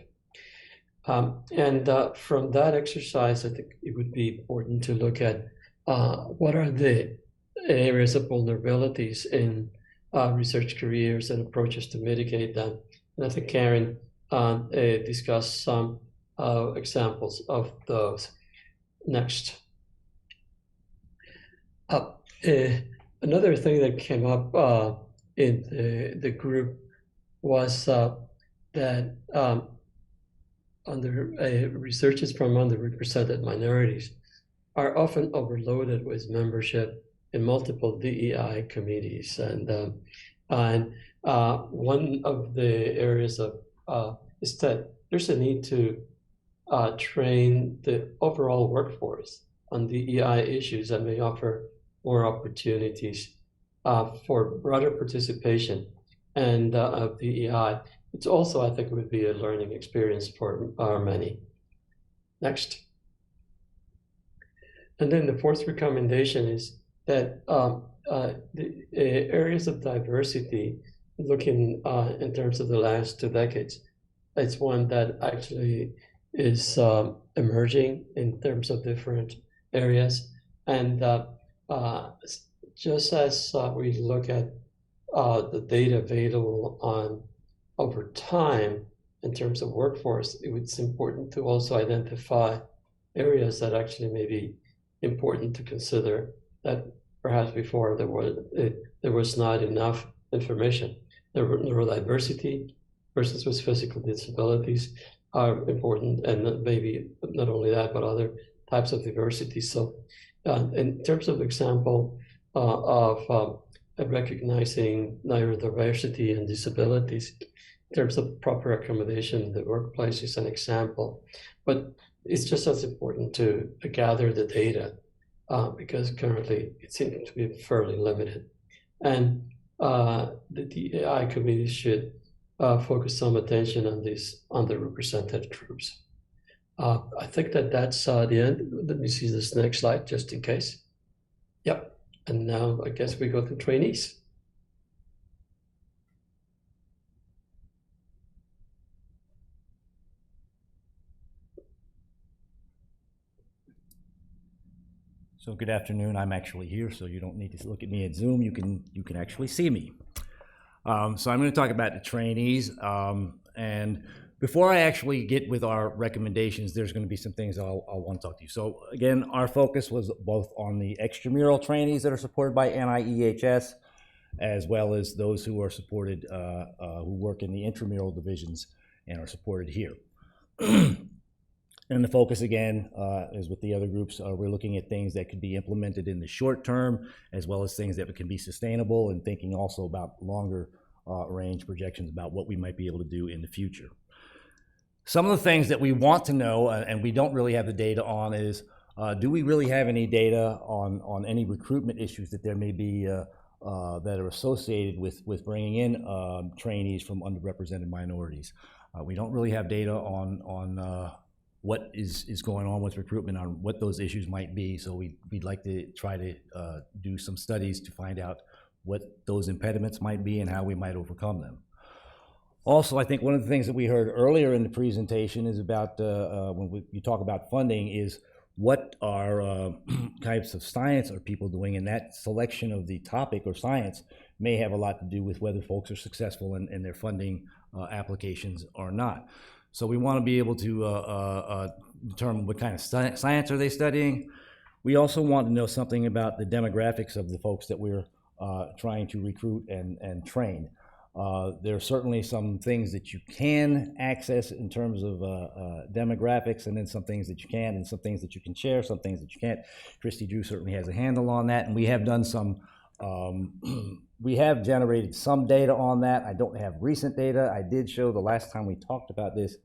And from that exercise, I think it would be important to look at what are the areas of vulnerabilities in research careers and approaches to mitigate them. And I think Karen discussed some examples of those. Next. Another thing that came up in the group was that researchers from underrepresented minorities are often overloaded with membership in multiple DEI committees, and one of the areas of is that there's a need to train the overall workforce on DEI issues that may offer more opportunities for broader participation and of DEI. It's also, I think, would be a learning experience for many. Next. And then the fourth recommendation is that the areas of diversity, looking in terms of the last 2 decades, it's one that actually is emerging in terms of different areas. And just as we look at the data available on over time in terms of workforce, it's important to also identify areas that actually may be important to consider that perhaps before there there was not enough information. Neurodiversity, persons with physical disabilities are important, and maybe not only that, but other types of diversity. So in terms of example of recognizing neurodiversity and disabilities, in terms of proper accommodation in the workplace is an example, but it's just as important to gather the data because currently it seems to be fairly limited. And the DEI committee should focus some attention on these underrepresented groups. I think that's the end. Let me see this next slide just in case. Yep. And now I guess we go to trainees. So good afternoon. I'm actually here, so you don't need to look at me at Zoom. You can actually see me. So I'm going to talk about the trainees. And before I actually get with our recommendations, there's going to be some things I'll want to talk to you. So again, our focus was both on the extramural trainees that are supported by NAEHS, as well as those who are supported, who work in the intramural divisions and are supported here. And the focus again, as with the other groups, we're looking at things that could be implemented in the short term, as well as things that can be sustainable, and thinking also about longer range projections about what we might be able to do in the future. Some of the things that we want to know, and we don't really have the data on, is do we really have any data on any recruitment issues that there may be that are associated with bringing in trainees from underrepresented minorities? We don't really have data on what is going on with recruitment, on what those issues might be. So we'd like to try to do some studies to find out what those impediments might be and how we might overcome them. Also, I think one of the things that we heard earlier in the presentation is about, when you talk about funding, is what are types of science are people doing, and that selection of the topic or science may have a lot to do with whether folks are successful in their funding applications or not. So we want to be able to determine what kind of science are they studying. We also want to know something about the demographics of the folks that we're trying to recruit and train. There are certainly some things that you can access in terms of demographics, and then some things that you can't, and some things that you can share, some things that you can't. Christy Drew certainly has a handle on that, and we have done some we have generated some data on that. I don't have recent data. I did show the last time we talked about this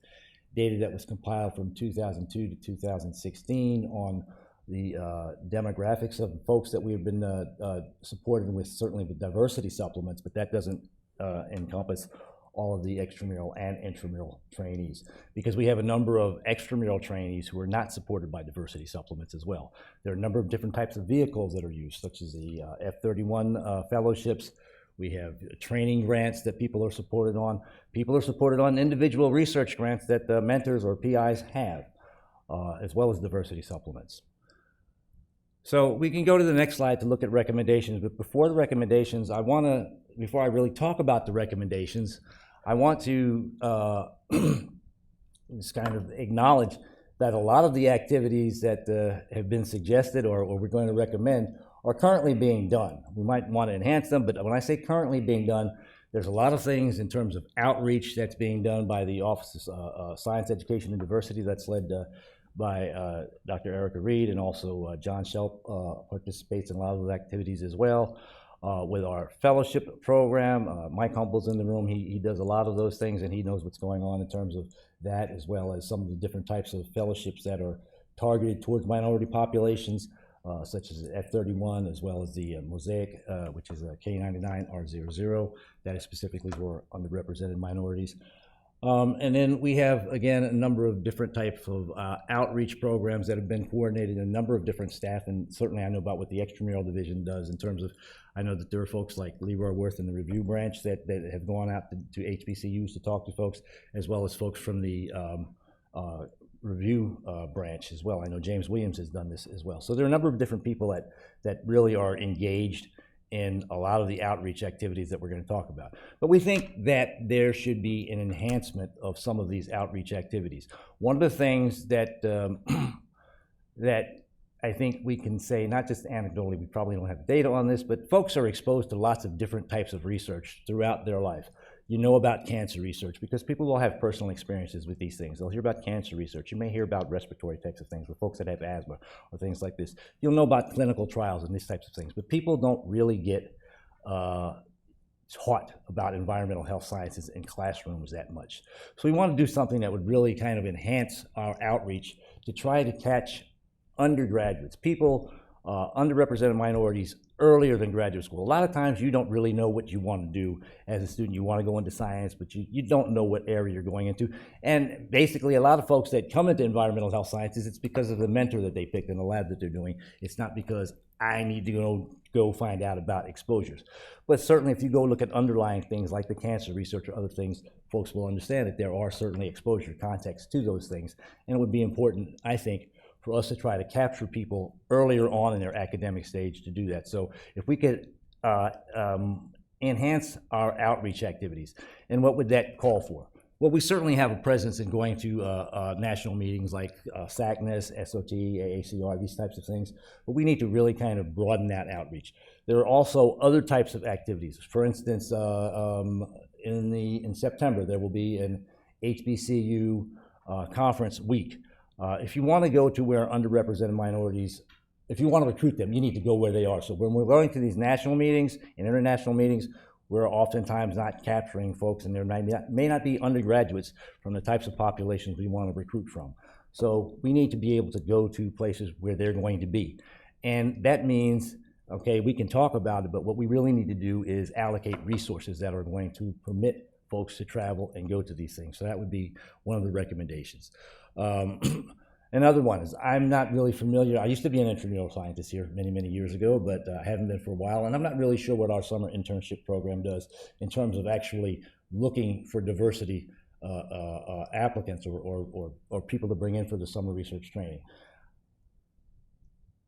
data that was compiled from 2002 to 2016 on the demographics of folks that we've been supported with, certainly with diversity supplements, but that doesn't encompass all of the extramural and intramural trainees, because we have a number of extramural trainees who are not supported by diversity supplements as well. There are a number of different types of vehicles that are used, such as the F-31 fellowships. We have training grants that people are supported on. People are supported on individual research grants that mentors or PIs have, as well as diversity supplements. So we can go to the next slide to look at recommendations, but before the recommendations, before I really talk about the recommendations, I want to just kind of acknowledge that a lot of the activities that have been suggested or we're going to recommend are currently being done. We might want to enhance them, but when I say currently being done, there's a lot of things in terms of outreach that's being done by the Office of Science, Education, and Diversity that's led by Dr. Erica Reed, and also John Shelp participates in a lot of those activities as well. With our fellowship program, Mike Humble's in the room. He does a lot of those things, and he knows what's going on in terms of that, as well as some of the different types of fellowships that are targeted towards minority populations, such as F-31, as well as the Mosaic, which is a K99R00, that is specifically for underrepresented minorities. And then we have, again, a number of different types of outreach programs that have been coordinated in a number of different staff, and certainly I know about what the extramural division does in terms of, I know that there are folks like Leroy Worth in the review branch that have gone out to HBCUs to talk to folks, as well as folks from the review branch as well. I know James Williams has done this as well. So there are a number of different people that really are engaged in a lot of the outreach activities that we're going to talk about. But we think that there should be an enhancement of some of these outreach activities. One of the things that that I think we can say, not just anecdotally, we probably don't have data on this, but folks are exposed to lots of different types of research throughout their life. You know about cancer research because people will have personal experiences with these things. They'll hear about cancer research. You may hear about respiratory types of things with folks that have asthma or things like this. You'll know about clinical trials and these types of things, but people don't really get taught about environmental health sciences in classrooms that much. So we want to do something that would really kind of enhance our outreach to try to catch undergraduates, people, underrepresented minorities earlier than graduate school. A lot of times you don't really know what you want to do as a student. You want to go into science, but you don't know what area you're going into. And basically a lot of folks that come into environmental health sciences, it's because of the mentor that they picked in the lab that they're doing. It's not because I need to go find out about exposures. But certainly if you go look at underlying things like the cancer research or other things, folks will understand that there are certainly exposure contexts to those things. And it would be important, I think, for us to try to capture people earlier on in their academic stage to do that. So if we could enhance our outreach activities, and what would that call for? Well, we certainly have a presence in going to national meetings like SACNAS, SOT, AACR, these types of things, but we need to really kind of broaden that outreach. There are also other types of activities. For instance, in September, there will be an HBCU conference week. If you want to go to where underrepresented minorities, if you want to recruit them, you need to go where they are. So when we're going to these national meetings and international meetings, we're oftentimes not capturing folks, and there may not be undergraduates from the types of populations we want to recruit from. So we need to be able to go to places where they're going to be. And that means, okay, we can talk about it, but what we really need to do is allocate resources that are going to permit folks to travel and go to these things. So that would be one of the recommendations. Another one is, I'm not really familiar. I used to be an intramural scientist here many, many years ago, but I haven't been for a while, and I'm not really sure what our summer internship program does in terms of actually looking for diversity applicants or people to bring in for the summer research training.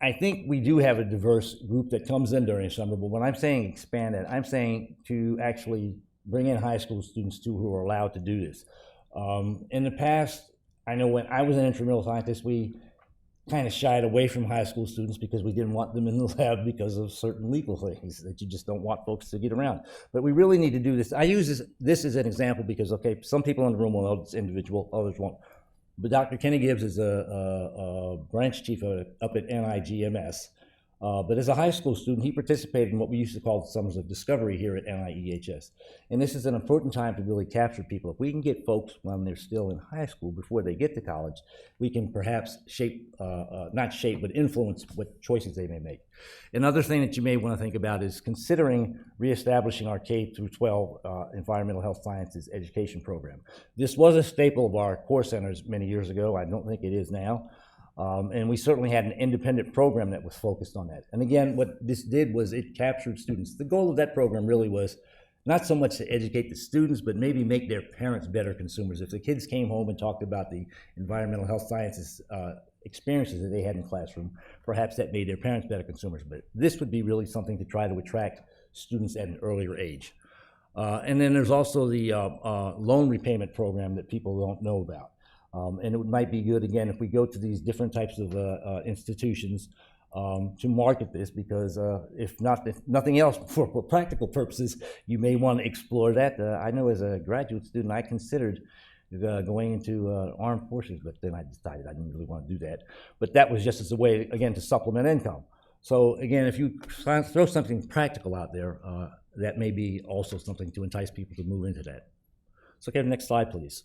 I think we do have a diverse group that comes in during summer, but when I'm saying expand it, I'm saying to actually bring in high school students too who are allowed to do this. In the past, I know when I was an intramural scientist, we kind of shied away from high school students because we didn't want them in the lab because of certain legal things that you just don't want folks to get around. But we really need to do this. I use this as an example because, okay, some people in the room will know it's individual, others won't. But Dr. Kenny Gibbs is a branch chief up at NIGMS. But as a high school student, he participated in what we used to call the Summers of Discovery here at NAEHS. And this is an important time to really capture people. If we can get folks when they're still in high school, before they get to college, we can perhaps not shape, but influence what choices they may make. Another thing that you may want to think about is considering reestablishing our K-12 environmental health sciences education program. This was a staple of our core centers many years ago. I don't think it is now. And we certainly had an independent program that was focused on that. And again, what this did was it captured students. The goal of that program really was not so much to educate the students, but maybe make their parents better consumers. If the kids came home and talked about the environmental health sciences experiences that they had in the classroom, perhaps that made their parents better consumers. But this would be really something to try to attract students at an earlier age. And then there's also the loan repayment program that people don't know about. And it might be good, again, if we go to these different types of institutions to market this, because if nothing else, for practical purposes, you may want to explore that. I know as a graduate student, I considered going into armed forces, but then I decided I didn't really want to do that. But that was just as a way, again, to supplement income. So again, if you throw something practical out there, that may be also something to entice people to move into that. So okay, next slide, please.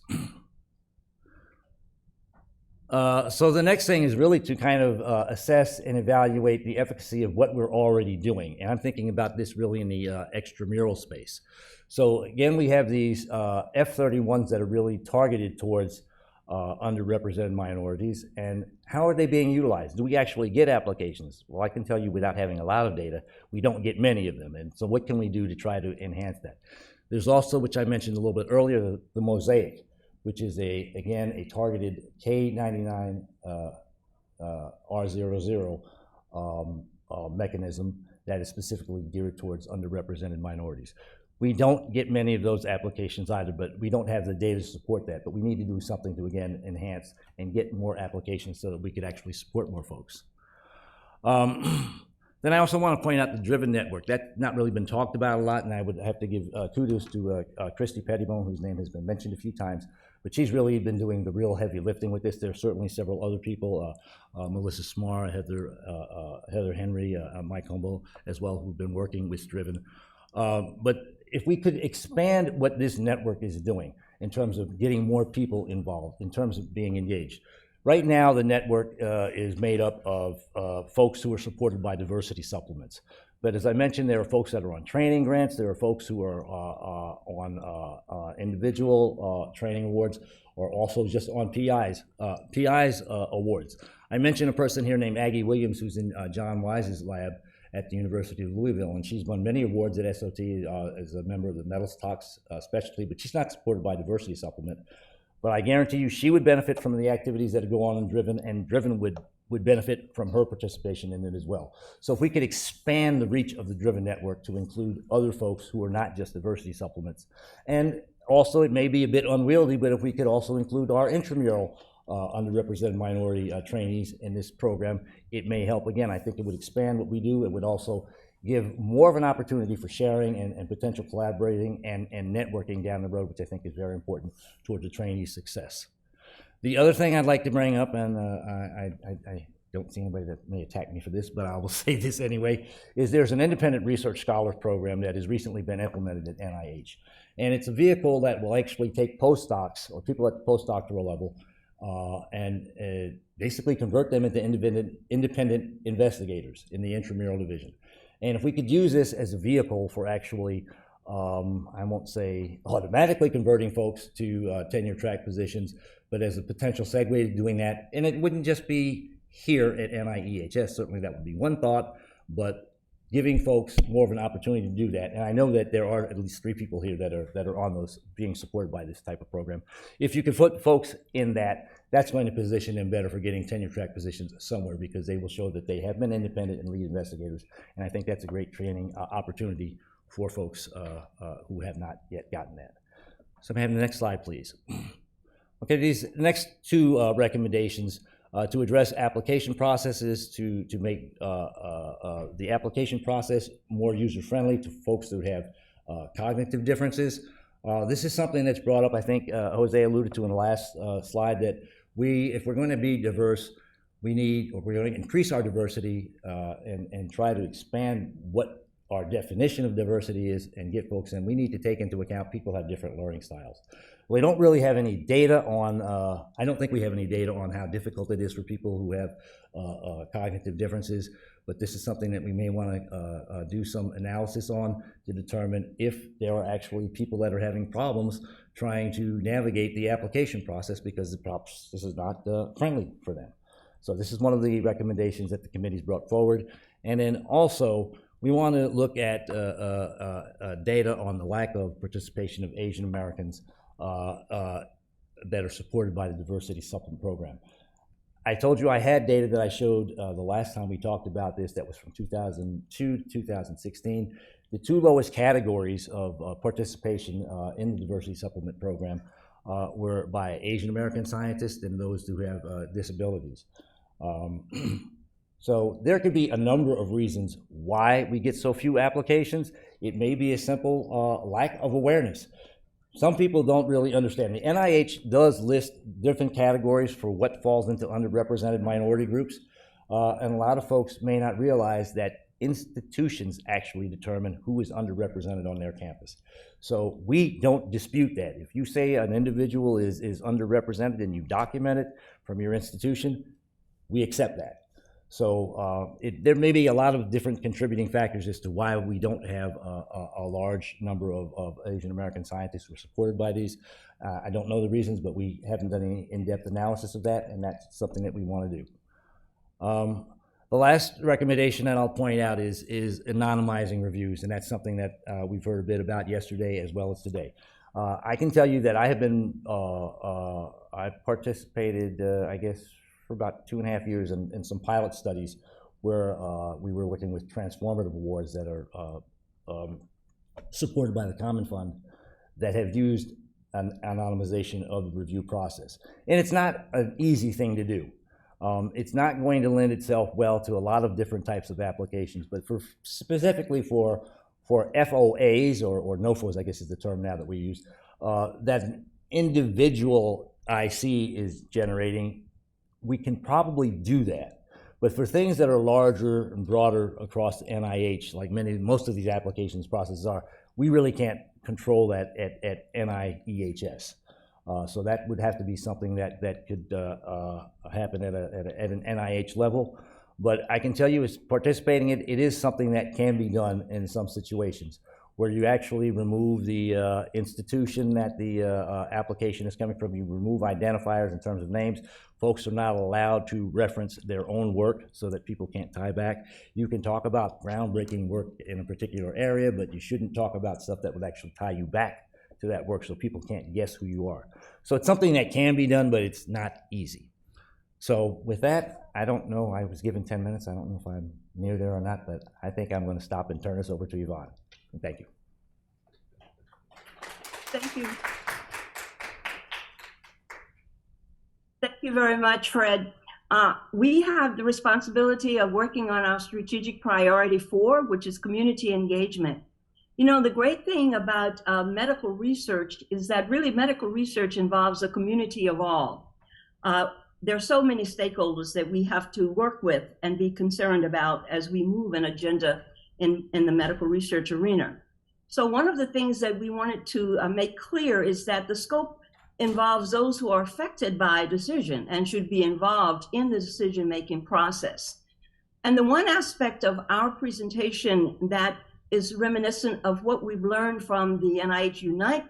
So the next thing is really to kind of assess and evaluate the efficacy of what we're already doing. And I'm thinking about this really in the extramural space. So again, we have these F-31s that are really targeted towards underrepresented minorities. And how are they being utilized? Do we actually get applications? Well, I can tell you without having a lot of data, we don't get many of them. And so what can we do to try to enhance that? There's also, which I mentioned a little bit earlier, the mosaic, which is again a targeted K99 R00 mechanism that is specifically geared towards underrepresented minorities. We don't get many of those applications either, but we don't have the data to support that. But we need to do something to, again, enhance and get more applications so that we could actually support more folks. Then I also want to point out the Driven Network. That's not really been talked about a lot, and I would have to give kudos to Christy Pettibone, whose name has been mentioned a few times, but she's really been doing the real heavy lifting with this. There are certainly several other people, Melissa Smar, Heather Henry, Mike Humble as well, who've been working with Driven. But if we could expand what this network is doing in terms of getting more people involved, in terms of being engaged. Right now, the network is made up of folks who are supported by diversity supplements. But as I mentioned, there are folks that are on training grants. There are folks who are on individual training awards, or also just on PIs awards. I mentioned a person here named Aggie Williams, who's in John Wise's lab at the University of Louisville, and she's won many awards at SOT as a member of the metals tox specialty, but she's not supported by diversity supplement. But I guarantee you she would benefit from the activities that go on in Driven, and Driven would benefit from her participation in it as well. So if we could expand the reach of the Driven network to include other folks who are not just diversity supplements. And also, it may be a bit unwieldy, but if we could also include our intramural underrepresented minority trainees in this program, it may help. Again, I think it would expand what we do. It would also give more of an opportunity for sharing and potential collaborating and networking down the road, which I think is very important toward the trainee's success. The other thing I'd like to bring up, and I don't see anybody that may attack me for this, but I will say this anyway, is there's an independent research scholars program that has recently been implemented at NIH. And it's a vehicle that will actually take postdocs or people at the postdoctoral level and basically convert them into independent investigators in the intramural division. And if we could use this as a vehicle for actually, I won't say automatically converting folks to tenure track positions, but as a potential segue to doing that, and it wouldn't just be here at NIEHS, certainly that would be one thought, but giving folks more of an opportunity to do that. And I know that there are at least 3 people here that are on those being supported by this type of program. If you could put folks in that, that's going to position them better for getting tenure track positions somewhere, because they will show that they have been independent and lead investigators. And I think that's a great training opportunity for folks who have not yet gotten that. So may I have the next slide, please? Okay, these next 2 recommendations to address application processes, to make the application process more user-friendly to folks who have cognitive differences. This is something that's brought up, I think Jose alluded to in the last slide, that if we're going to be diverse, we're going to increase our diversity and try to expand what our definition of diversity is and get folks in. We need to take into account people have different learning styles. We don't really have any data on, I don't think we have any data on how difficult it is for people who have cognitive differences, but this is something that we may want to do some analysis on to determine if there are actually people that are having problems trying to navigate the application process, because the process is not friendly for them. So this is one of the recommendations that the committee's brought forward. And then also, we want to look at data on the lack of participation of Asian Americans that are supported by the Diversity Supplement Program. I told you I had data that I showed the last time we talked about this that was from 2002 to 2016. The 2 lowest categories of participation in the Diversity Supplement Program were by Asian American scientists and those who have disabilities. So there could be a number of reasons why we get so few applications. It may be a simple lack of awareness. Some people don't really understand. The NIH does list different categories for what falls into underrepresented minority groups, and a lot of folks may not realize that institutions actually determine who is underrepresented on their campus. So we don't dispute that. If you say an individual is underrepresented and you document it from your institution, we accept that. So there may be a lot of different contributing factors as to why we don't have a large number of Asian American scientists who are supported by these. I don't know the reasons, but we haven't done any in-depth analysis of that, and that's something that we want to do. The last recommendation that I'll point out is anonymizing reviews, and that's something that we've heard a bit about yesterday as well as today. I can tell you that I have been, I've participated, I guess, for about 2.5 years in some pilot studies where we were working with transformative awards that are supported by the Common Fund that have used an anonymization of the review process. And it's not an easy thing to do. It's not going to lend itself well to a lot of different types of applications, but specifically for FOAs or NOFOs, I guess is the term now that we use, that an individual IC is generating, we can probably do that. But for things that are larger and broader across NIH, like most of these applications processes are, we really can't control that at NIEHS. So that would have to be something that could happen at an NIH level. But I can tell you, as participating in it is something that can be done in some situations, where you actually remove the institution that the application is coming from. You remove identifiers in terms of names. Folks are not allowed to reference their own work so that people can't tie back. You can talk about groundbreaking work in a particular area, but you shouldn't talk about stuff that would actually tie you back to that work so people can't guess who you are. So it's something that can be done, but it's not easy. So with that, I don't know, I was given 10 minutes. I don't know if I'm near there or not, but I think I'm going to stop and turn this over to Yvonne. And thank you. Thank you. Thank you very much, Fred. We have the responsibility of working on our strategic priority 4, which is community engagement. You know, the great thing about medical research is that really medical research involves a community of all. There are so many stakeholders that we have to work with and be concerned about as we move an agenda in the medical research arena. So one of the things that we wanted to make clear is that the scope involves those who are affected by a decision and should be involved in the decision-making process. And the one aspect of our presentation that is reminiscent of what we've learned from the NIH Unite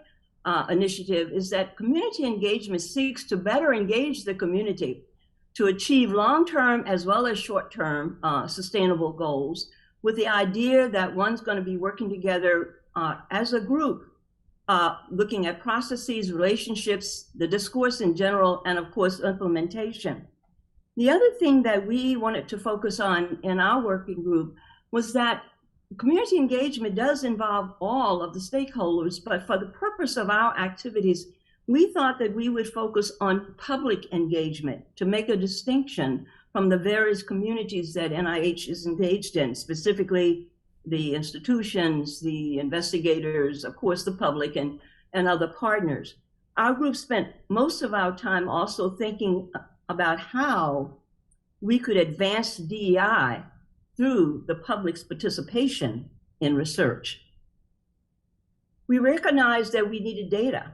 initiative is that community engagement seeks to better engage the community to achieve long-term as well as short-term sustainable goals, with the idea that one's going to be working together as a group, looking at processes, relationships, the discourse in general, and of course, implementation. The other thing that we wanted to focus on in our working group was that community engagement does involve all of the stakeholders, but for the purpose of our activities, we thought that we would focus on public engagement to make a distinction from the various communities that NIH is engaged in, specifically the institutions, the investigators, of course, the public, and other partners. Our group spent most of our time also thinking about how we could advance DEI through the public's participation in research. We recognized that we needed data,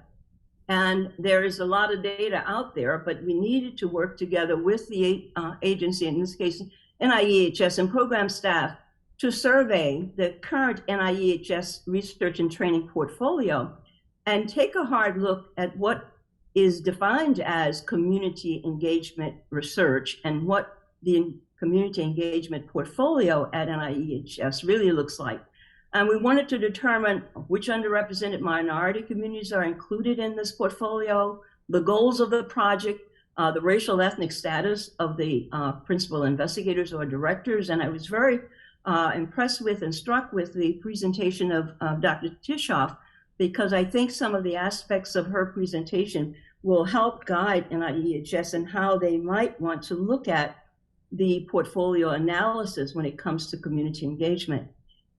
and there is a lot of data out there, but we needed to work together with the agency, in this case, NIEHS and program staff, to survey the current NIEHS research and training portfolio and take a hard look at what is defined as community engagement research and what the community engagement portfolio at NIEHS really looks like. And we wanted to determine which underrepresented minority communities are included in this portfolio, the goals of the project, the racial ethnic status of the principal investigators or directors. And I was very impressed with and struck with the presentation of Dr. Tishoff, because I think some of the aspects of her presentation will help guide NIEHS and how they might want to look at the portfolio analysis when it comes to community engagement.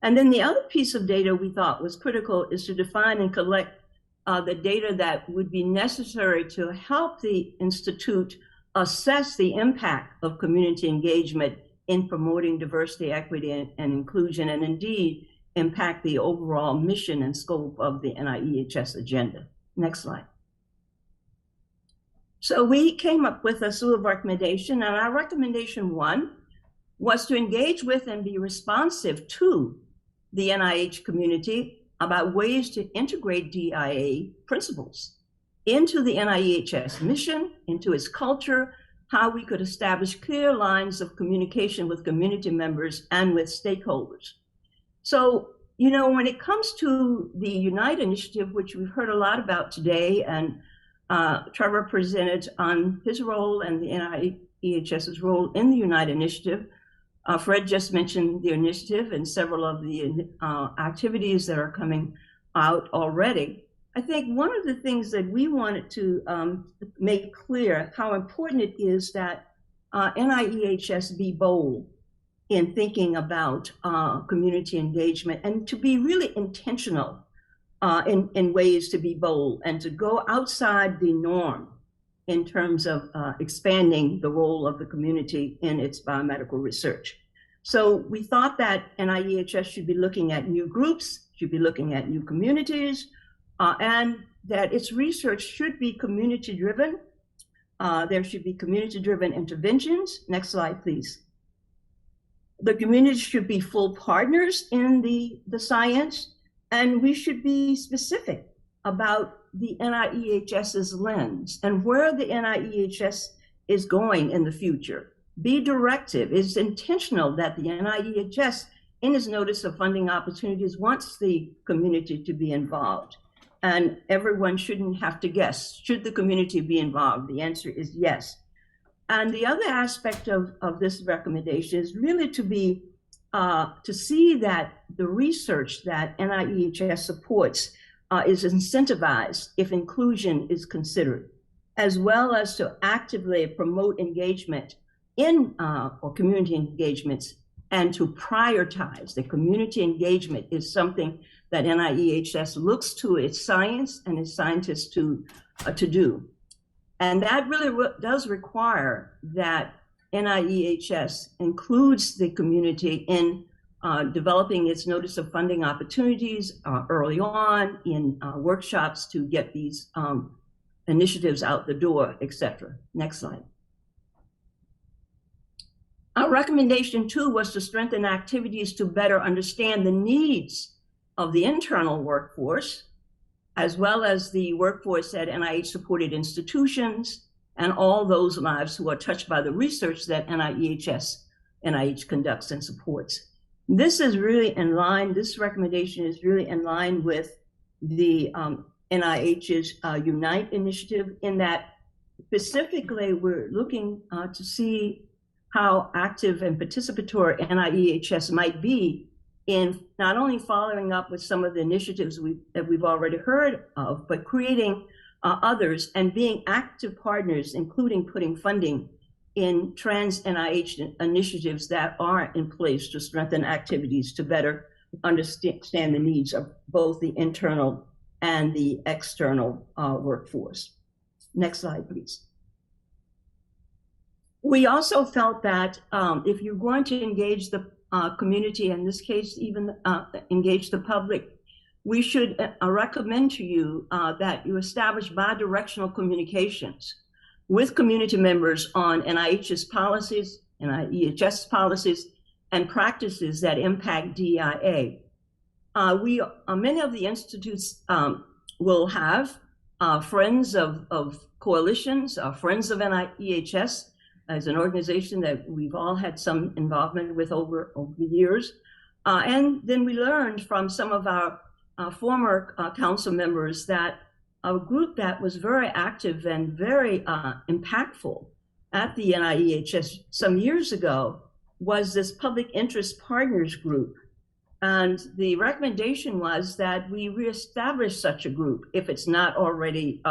And then the other piece of data we thought was critical is to define and collect the data that would be necessary to help the Institute assess the impact of community engagement in promoting diversity, equity, and inclusion, and indeed impact the overall mission and scope of the NIEHS agenda. Next slide. So we came up with a slew of recommendations, and our recommendation 1 was to engage with and be responsive to the NIH community about ways to integrate DIA principles into the NIEHS mission, into its culture, how we could establish clear lines of communication with community members and with stakeholders. So, you know, when it comes to the Unite initiative, which we've heard a lot about today, and Trevor presented on his role and the NIEHS's role in the Unite initiative, Fred just mentioned the initiative and several of the activities that are coming out already. I think one of the things that we wanted to make clear how important it is that NIEHS be bold in thinking about community engagement and to be really intentional in ways to be bold and to go outside the norm in terms of expanding the role of the community in its biomedical research. So we thought that NIEHS should be looking at new groups, should be looking at new communities, and that its research should be community-driven. There should be community-driven interventions. Next slide, please. The community should be full partners in the science, and we should be specific about the NIEHS's lens and where the NIEHS is going in the future. Be directive. It's intentional that the NIEHS, in its notice of funding opportunities, wants the community to be involved. And everyone shouldn't have to guess, should the community be involved? The answer is yes. And the other aspect of this recommendation is really to see that the research that NIEHS supports is incentivized if inclusion is considered, as well as to actively promote engagement in or community engagements, and to prioritize. The community engagement is something that NIEHS looks to its science and its scientists to do. And that really does require that NIEHS includes the community in developing its notice of funding opportunities early on, in workshops to get these initiatives out the door, etc. Next slide. Our recommendation too was to strengthen activities to better understand the needs of the internal workforce, as well as the workforce at NIH-supported institutions and all those lives who are touched by the research that NIH conducts and supports. This is really in line, this recommendation is really in line with the NIH's Unite initiative, in that specifically we're looking to see how active and participatory NIEHS might be in not only following up with some of the initiatives that we've already heard of, but creating others and being active partners, including putting funding in trans NIH initiatives that are in place to strengthen activities to better understand the needs of both the internal and the external workforce. Next slide, please. We also felt that if you're going to engage the community, in this case, even engage the public, we should recommend to you that you establish bidirectional communications with community members on NIH's policies, NIEHS policies, and practices that impact DIA. Many of the institutes will have friends of coalitions, friends of NIEHS, as an organization that we've all had some involvement with over the years. And then we learned from some of our former council members that a group that was very active and very impactful at the NIEHS some years ago was this Public Interest Partners group. And the recommendation was that we reestablish such a group if it's not already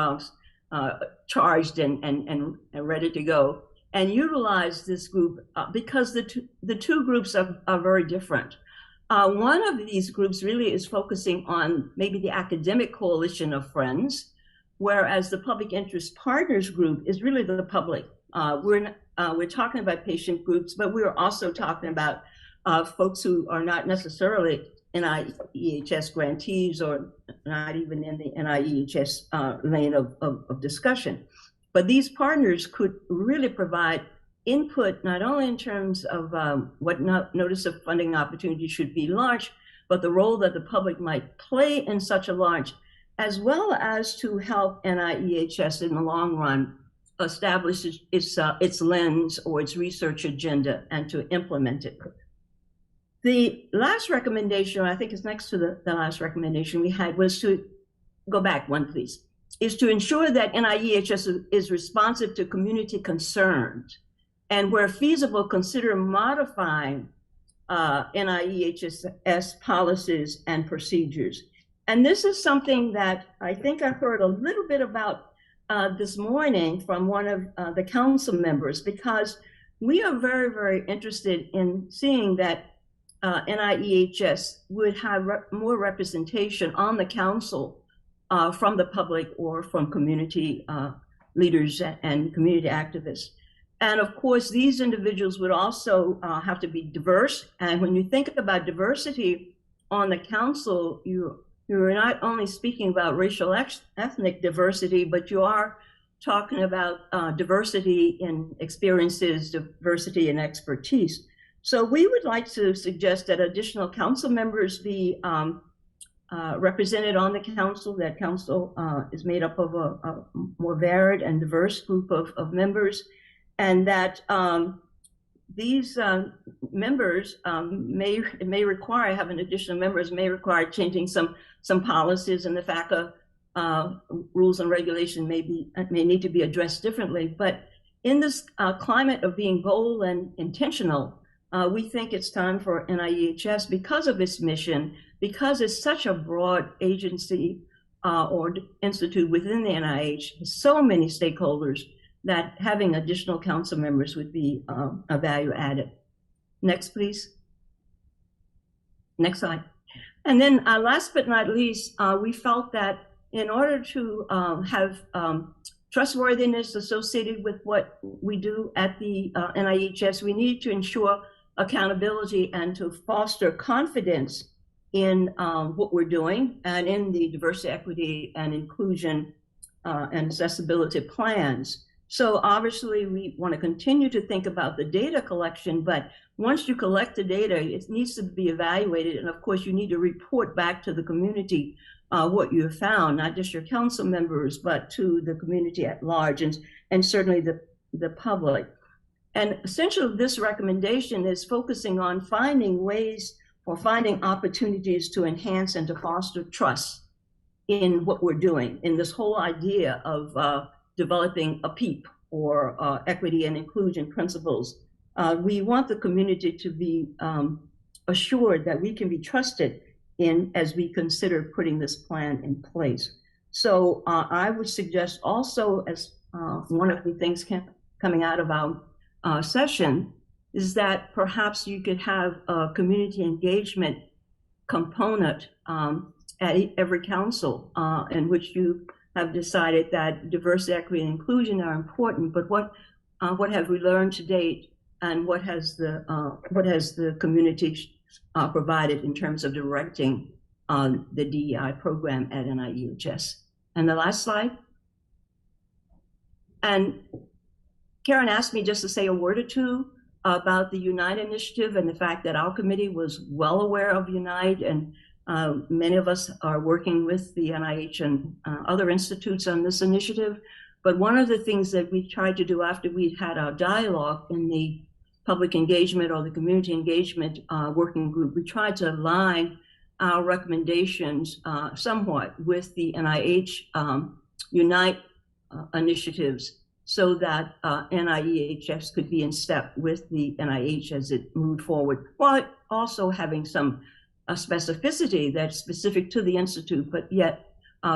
charged and ready to go, and utilize this group because the two groups are very different. One of these groups really is focusing on maybe the academic coalition of friends, whereas the Public Interest Partners group is really the public. We're talking about patient groups, but we're also talking about folks who are not necessarily NIEHS grantees or not even in the NIEHS lane of discussion. But these partners could really provide input, not only in terms of what notice of funding opportunity should be launched, but the role that the public might play in such a launch, as well as to help NIEHS in the long run establish its lens or its research agenda and to implement it. The last recommendation, I think is next to the last recommendation we had, was to go back one, please, is to ensure that NIEHS is responsive to community concerns, and where feasible, consider modifying NIEHS policies and procedures. And this is something that I think I heard a little bit about this morning from one of the council members, because we are very, very interested in seeing that NIEHS would have more representation on the council from the public or from community leaders and community activists. And of course, these individuals would also have to be diverse. And when you think about diversity on the council, you're not only speaking about racial ethnic diversity, but you are talking about diversity in experiences, diversity in expertise. So we would like to suggest that additional council members be represented on the council. That council is made up of a more varied and diverse group of members, and that these members may require, having additional members may require changing some policies, and the FACA rules and regulation may need to be addressed differently. But in this climate of being bold and intentional, we think it's time for NIEHS, because of its mission, because it's such a broad agency or institute within the NIH, so many stakeholders, that having additional council members would be a value added. Next, please. Next slide. And then last but not least, we felt that in order to have trustworthiness associated with what we do at the NIEHS, we need to ensure accountability and to foster confidence in what we're doing and in the diversity, equity, and inclusion and accessibility plans. So obviously we want to continue to think about the data collection, but once you collect the data, it needs to be evaluated. And of course, you need to report back to the community what you have found, not just your council members, but to the community at large, and certainly the public. And essentially, this recommendation is focusing on finding ways or finding opportunities to enhance and to foster trust in what we're doing, in this whole idea of developing a PEEP or equity and inclusion principles. We want the community to be assured that we can be trusted in as we consider putting this plan in place. So I would suggest also, as one of the things coming out of our session, is that perhaps you could have a community engagement component at every council in which you have decided that diversity, equity, and inclusion are important, but what have we learned to date, and what has the community provided in terms of directing the DEI program at NIEHS? And the last slide. And Karen asked me just to say a word or two about the Unite initiative and the fact that our committee was well aware of Unite, and many of us are working with the NIH and other institutes on this initiative. But one of the things that we tried to do after we had our dialogue in the public engagement or the community engagement working group, we tried to align our recommendations somewhat with the NIH Unite initiatives, so that NIEHS could be in step with the NIH as it moved forward, while also having some specificity that's specific to the Institute, but yet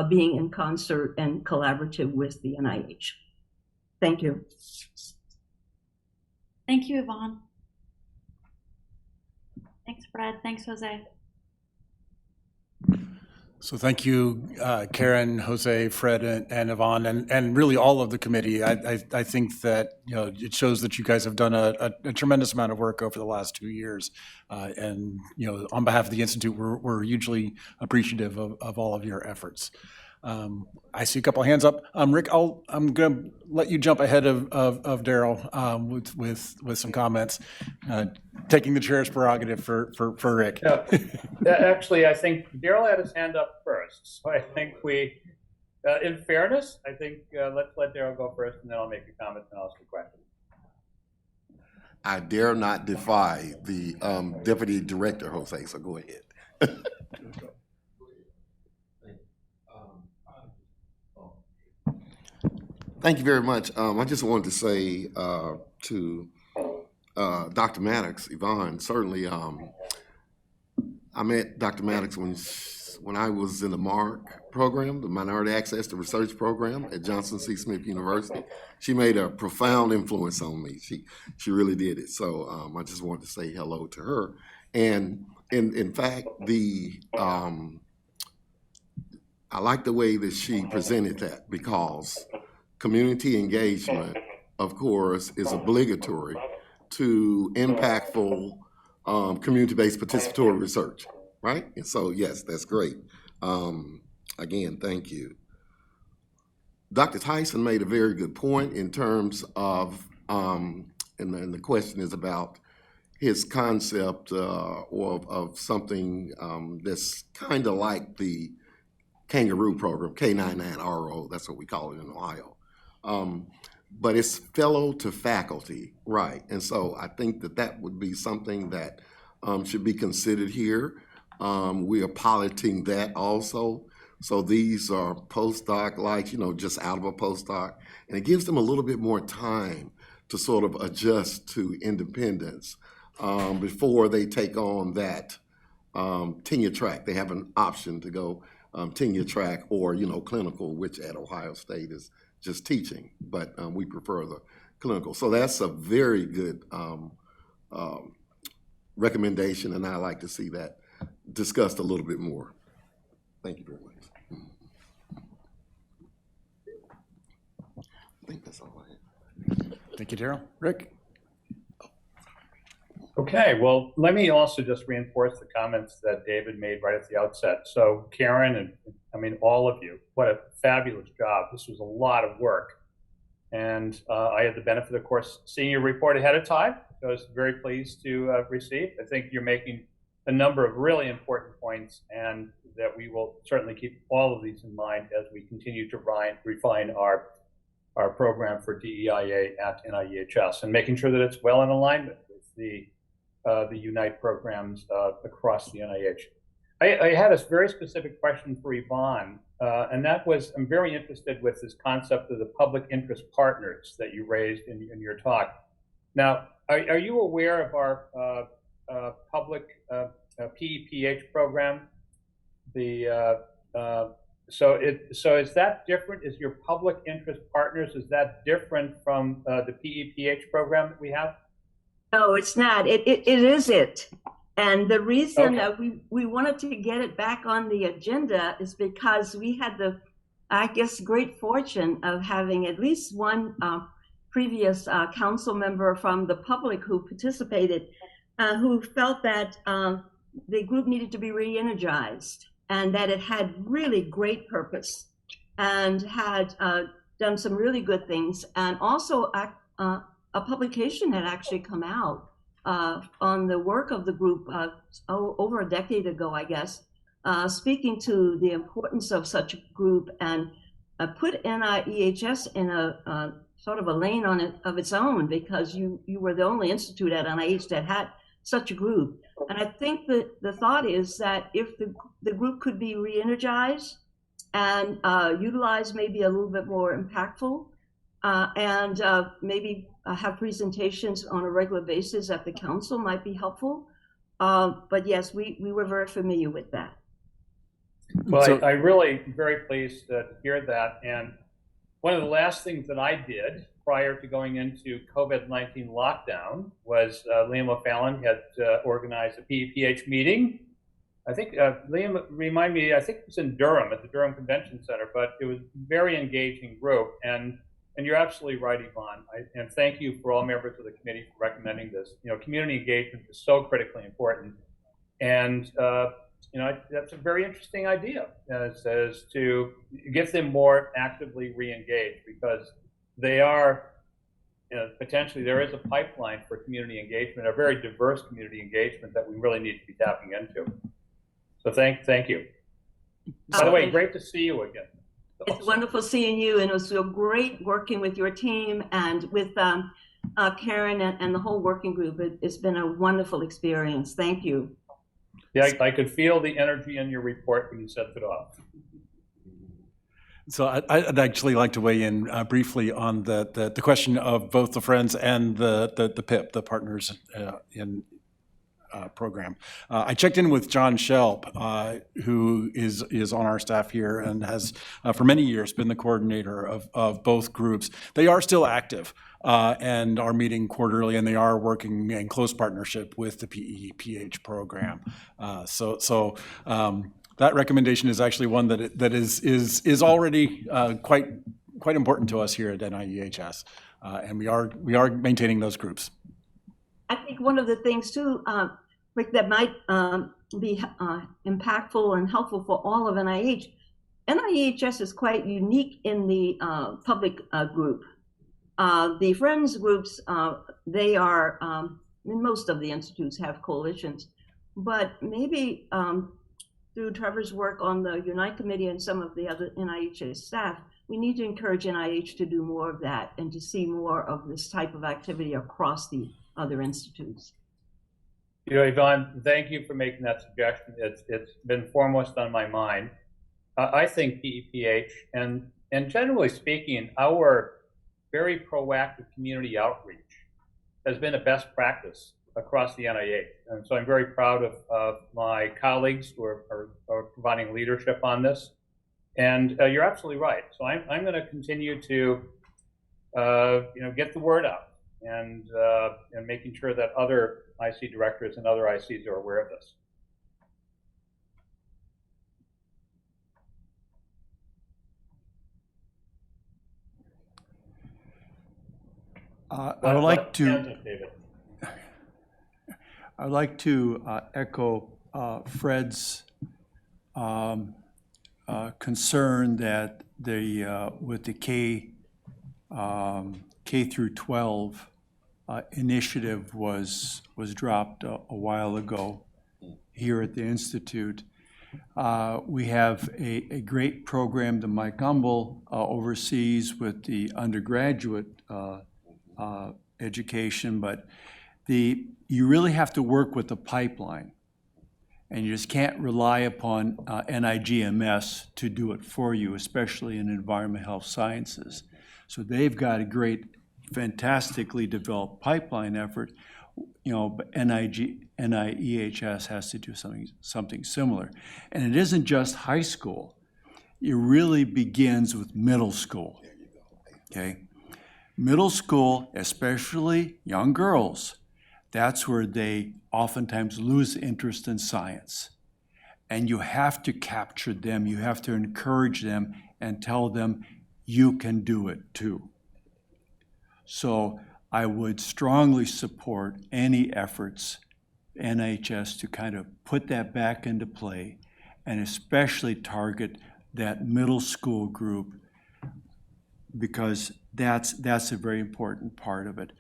being in concert and collaborative with the NIH. Thank you. Thank you, Yvonne. Thanks, Fred. Thanks, Jose. So thank you, Karen, Jose, Fred, and Yvonne, and really all of the committee. I think that, you know, it shows that you guys have done a tremendous amount of work over the last 2 years. And, you know, on behalf of the Institute, we're hugely appreciative of all of your efforts. I see a couple of hands up. Rick, I'm going to let you jump ahead of Daryl with some comments, taking the chair's prerogative for Rick. Yeah. Actually, I think Daryl had his hand up first, so I think we, in fairness, I think let's let Daryl go first, and then I'll make a comment and ask a question. I dare not defy the deputy director, Jose. So go ahead. Thank you very much. I just wanted to say to Dr. Maddox, Yvonne, certainly I met Dr. Maddox when this when I was in the MARC program, the Minority Access to Research program at Johnson C. Smith University. She made a profound influence on me. She really did it. So I just wanted to say hello to her. And in fact, I like the way that she presented that, because community engagement, of course, is obligatory to impactful community-based participatory research, right? And so, yes, that's great. Again, thank you. Dr. Tyson made a very good point in terms of, and the question is about his concept of something that's kind of like the kangaroo program, K99RO, that's what we call it in Ohio. But it's fellow to faculty, right? And so I think that would be something that should be considered here. We are piloting that also. So these are postdoc-like, just out of a postdoc. And it gives them a little bit more time to sort of adjust to independence before they take on that tenure track. They have an option to go tenure track or, clinical, which at Ohio State is just teaching, but we prefer the clinical. So that's a very good recommendation, and I like to see that discussed a little bit more. Thank you very much. I think that's all I have. Thank you, Daryl. Rick? Okay, well, let me also just reinforce the comments that David made right at the outset. So Karen and all of you, what a fabulous job. This was a lot of work. And I had the benefit, of course, seeing your report ahead of time. I was very pleased to receive. I think you're making a number of really important points, and that we will certainly keep all of these in mind as we continue to refine our program for DEIA at NAEHS, and making sure that it's well in alignment with the Unite programs across the NIH. I had a very specific question for Yvonne, and that was, I'm very interested with this concept of the public interest partners that you raised in your talk. Now, are you aware of our public PEPH program? So is that different? Is your public interest partners, is that different from the PEPH program that we have? No, it's not. It is it. And the reason that we wanted to get it back on the agenda is because we had the, I guess, great fortune of having at least one previous council member from the public who participated, who felt that the group needed to be re-energized, and that it had really great purpose and had done some really good things. And also a publication had actually come out on the work of the group over a decade ago, I guess, speaking to the importance of such a group, and put NAEHS in a sort of a lane of its own, because you were the only institute at NIH that had such a group. And I think that the thought is that if the group could be re-energized and utilized, maybe a little bit more impactful, and maybe have presentations on a regular basis at the council might be helpful. But yes, we were very familiar with that. Well, so, I really very pleased to hear that. And one of the last things that I did prior to going into COVID-19 lockdown was Liam O'Fallon had organized a PEPH meeting. I think, Liam, remind me, I think it was in Durham at the Durham Convention Center, but it was a very engaging group. And you're absolutely right, Yvonne. And thank you for all members of the committee for recommending this. Community engagement is so critically important. And, that's a very interesting idea, as to get them more actively re-engaged, because they are, potentially there is a pipeline for community engagement, a very diverse community engagement that we really need to be tapping into. So thank you. By the way, great to see you again. It's wonderful seeing you, and it was so great working with your team and with Karen and the whole working group. It's been a wonderful experience. Thank you. Yeah, I could feel the energy in your report when you sent it off. So I'd actually like to weigh in briefly on the question of both the Friends and the PIP, the Partners in program. I checked in with John Shelp, who is on our staff here and has for many years been the coordinator of both groups. They are still active and are meeting quarterly, and they are working in close partnership with the PEPH program. That recommendation is actually one that is already quite important to us here at NAEHS, and we are maintaining those groups. I think one of the things too, Rick, that might be impactful and helpful for all of NIH. NIEHS is quite unique in the public group. The Friends groups, they are, most of the institutes have coalitions, but maybe through Trevor's work on the Unite Committee and some of the other NIH staff, we need to encourage NIH to do more of that and to see more of this type of activity across the other institutes. You know, Yvonne, thank you for making that suggestion. It's been foremost on my mind. I think PEPH and generally speaking, our very proactive community outreach has been a best practice across the NIH. And so I'm very proud of my colleagues who are providing leadership on this. And you're absolutely right. So I'm going to continue to get the word out and making sure that other IC directors and other ICs are aware of this. I would like to echo Fred's concern that with the K through 12 initiative was dropped a while ago here at the Institute. We have a great program that Mike Gumbel oversees with the undergraduate education, but you really have to work with the pipeline, and you just can't rely upon NIGMS to do it for you, especially in environmental health sciences. So they've got a great, fantastically developed pipeline effort, but NIEHS has to do something similar. And it isn't just high school. It really begins with middle school, okay? Middle school, especially young girls, that's where they oftentimes lose interest in science. And you have to capture them, you have to encourage them and tell them you can do it too. So I would strongly support any efforts, NHS, to kind of put that back into play and especially target that middle school group, because that's a very important part of it.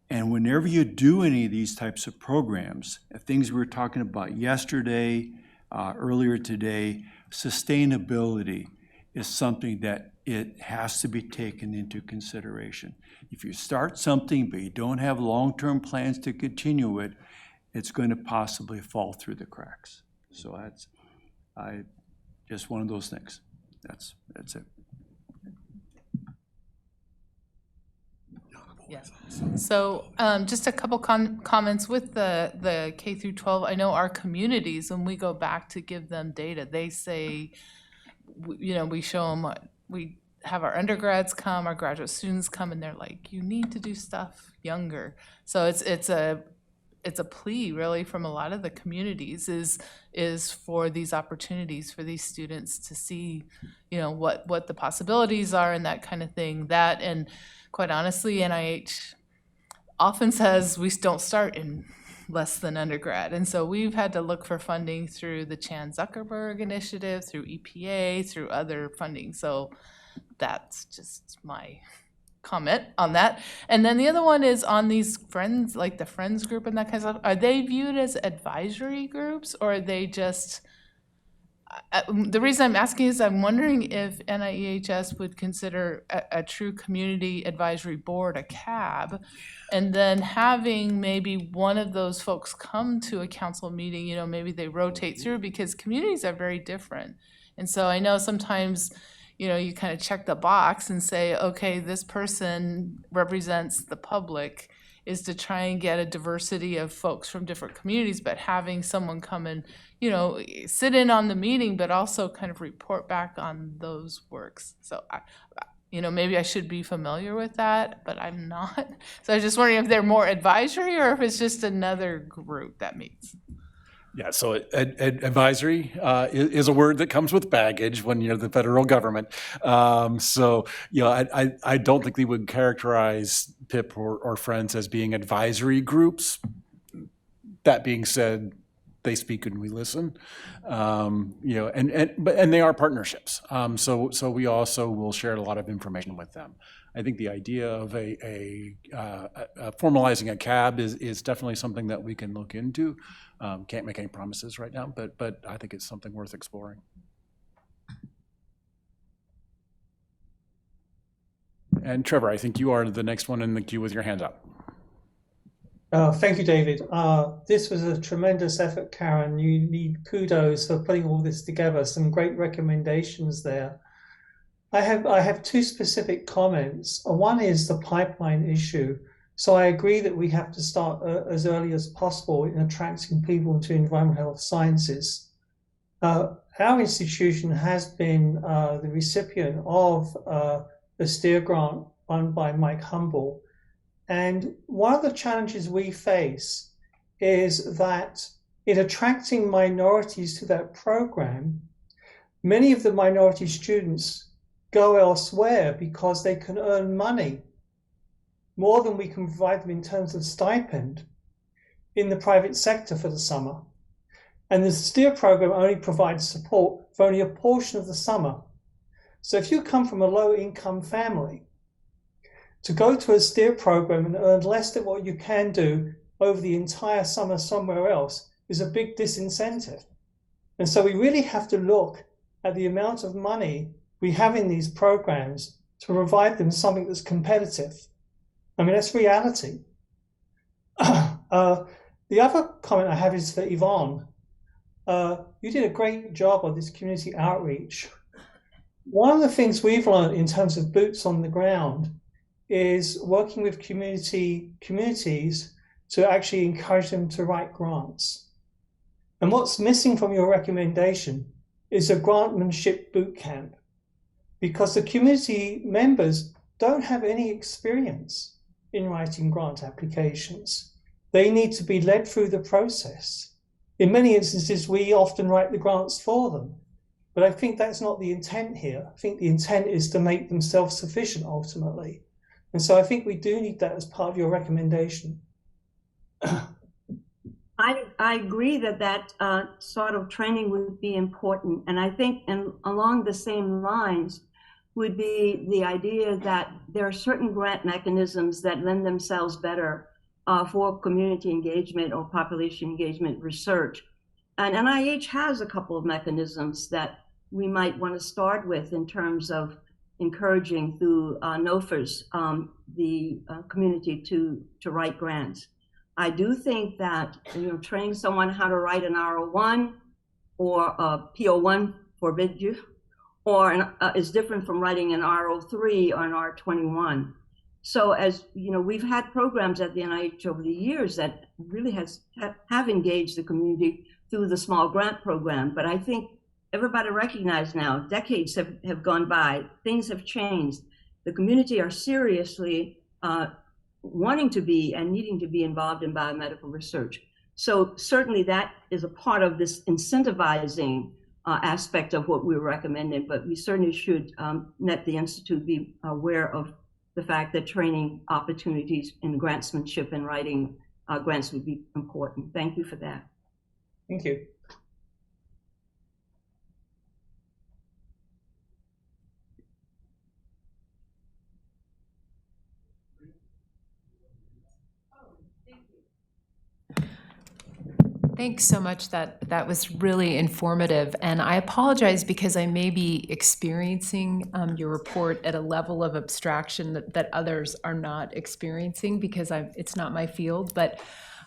And whenever you do any of these types of programs, things we were talking about yesterday, earlier today, sustainability is something that it has to be taken into consideration. If you start something but you don't have long-term plans to continue it, it's going to possibly fall through the cracks. So that's just one of those things. That's it. Yeah. So just a couple comments with the K through 12. I know our communities, when we go back to give them data, they say, we show them we have our undergrads come, our graduate students come, and they're like, you need to do stuff younger. So it's a plea really from a lot of the communities is for these opportunities for these students to see, what the possibilities are and that kind of thing. That, and quite honestly, NIH often says we don't start in less than undergrad. And so we've had to look for funding through the Chan Zuckerberg Initiative, through EPA, through other funding. So that's just my comment on that. And then the other one is on these friends, like the Friends group and that kind of stuff. Are they viewed as advisory groups, or are they just, the reason I'm asking is I'm wondering if NIEHS would consider a true community advisory board, a CAB, and then having maybe one of those folks come to a council meeting, maybe they rotate through, because communities are very different. And so I know sometimes, you kind of check the box and say, okay, this person represents the public, is to try and get a diversity of folks from different communities, but having someone come and, you know, sit in on the meeting, but also kind of report back on those works. So you know, maybe I should be familiar with that, but I'm not. So I was just wondering if they're more advisory or if it's just another group that meets. Yeah, so advisory is a word that comes with baggage when you're the federal government. So, you know, I don't think they would characterize PIP or Friends as being advisory groups. That being said, they speak and we listen. You know, and they are partnerships. So we also will share a lot of information with them. I think the idea of formalizing a CAB is definitely something that we can look into. Can't make any promises right now, but I think it's something worth exploring. And Trevor, I think you are the next one in the queue with your hand up. Thank you, David. This was a tremendous effort, Karen. You need kudos for putting all this together. Some great recommendations there. I have two specific comments. One is the pipeline issue. So I agree that we have to start as early as possible in attracting people into environmental health sciences. Our institution has been the recipient of the STEER grant run by Mike Humble. And one of the challenges we face is that in attracting minorities to that program, many of the minority students go elsewhere because they can earn money, more than we can provide them in terms of stipend, in the private sector for the summer. And the STEER program only provides support for only a portion of the summer. So if you come from a low income family, to go to a STEER program and earn less than what you can do over the entire summer somewhere else is a big disincentive. And so we really have to look at the amount of money we have in these programs to provide them something that's competitive. I mean, that's reality. The other comment I have is for Yvonne. You did a great job on this community outreach. One of the things we've learned in terms of boots on the ground is working with communities to actually encourage them to write grants. And what's missing from your recommendation is a grantmanship boot camp, because the community members don't have any experience in writing grant applications. They need to be led through the process. In many instances, we often write the grants for them, but I think that's not the intent here. I think the intent is to make them self-sufficient ultimately. And so I think we do need that as part of your recommendation. I agree that sort of training would be important. And I think along the same lines would be the idea that there are certain grant mechanisms that lend themselves better for community engagement or population engagement research. And NIH has a couple of mechanisms that we might want to start with in terms of encouraging through NOFAs, the community to write grants. I do think that, you know, training someone how to write an R01 or a PO1 forbid you, or is different from writing an R03 or an R21. So as you know, we've had programs at the NIH over the years that really have engaged the community through the small grant program. But I think everybody recognizes now, decades have gone by, things have changed. The community are seriously wanting to be and needing to be involved in biomedical research. So certainly that is a part of this incentivizing aspect of what we're recommending, but we certainly should let the Institute be aware of the fact that training opportunities in grantsmanship and writing grants would be important. Thank you for that. Thank you. Thanks so much. That was really informative. And I apologize because I may be experiencing your report at a level of abstraction that others are not experiencing because it's not my field. But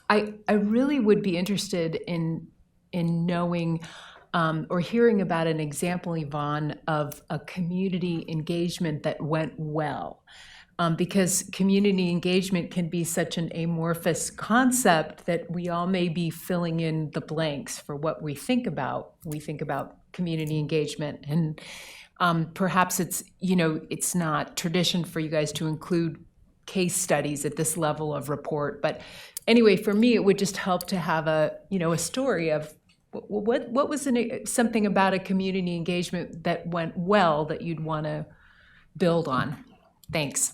I really would be interested in knowing or hearing about an example, Yvonne, of a community engagement that went well. because community engagement can be such an amorphous concept that we all may be filling in the blanks for what we think about. We think about community engagement, and perhaps it's not tradition for you guys to include case studies at this level of report. But anyway, for me, it would just help to have a story of what was something about a community engagement that went well that you'd want to build on. Thanks.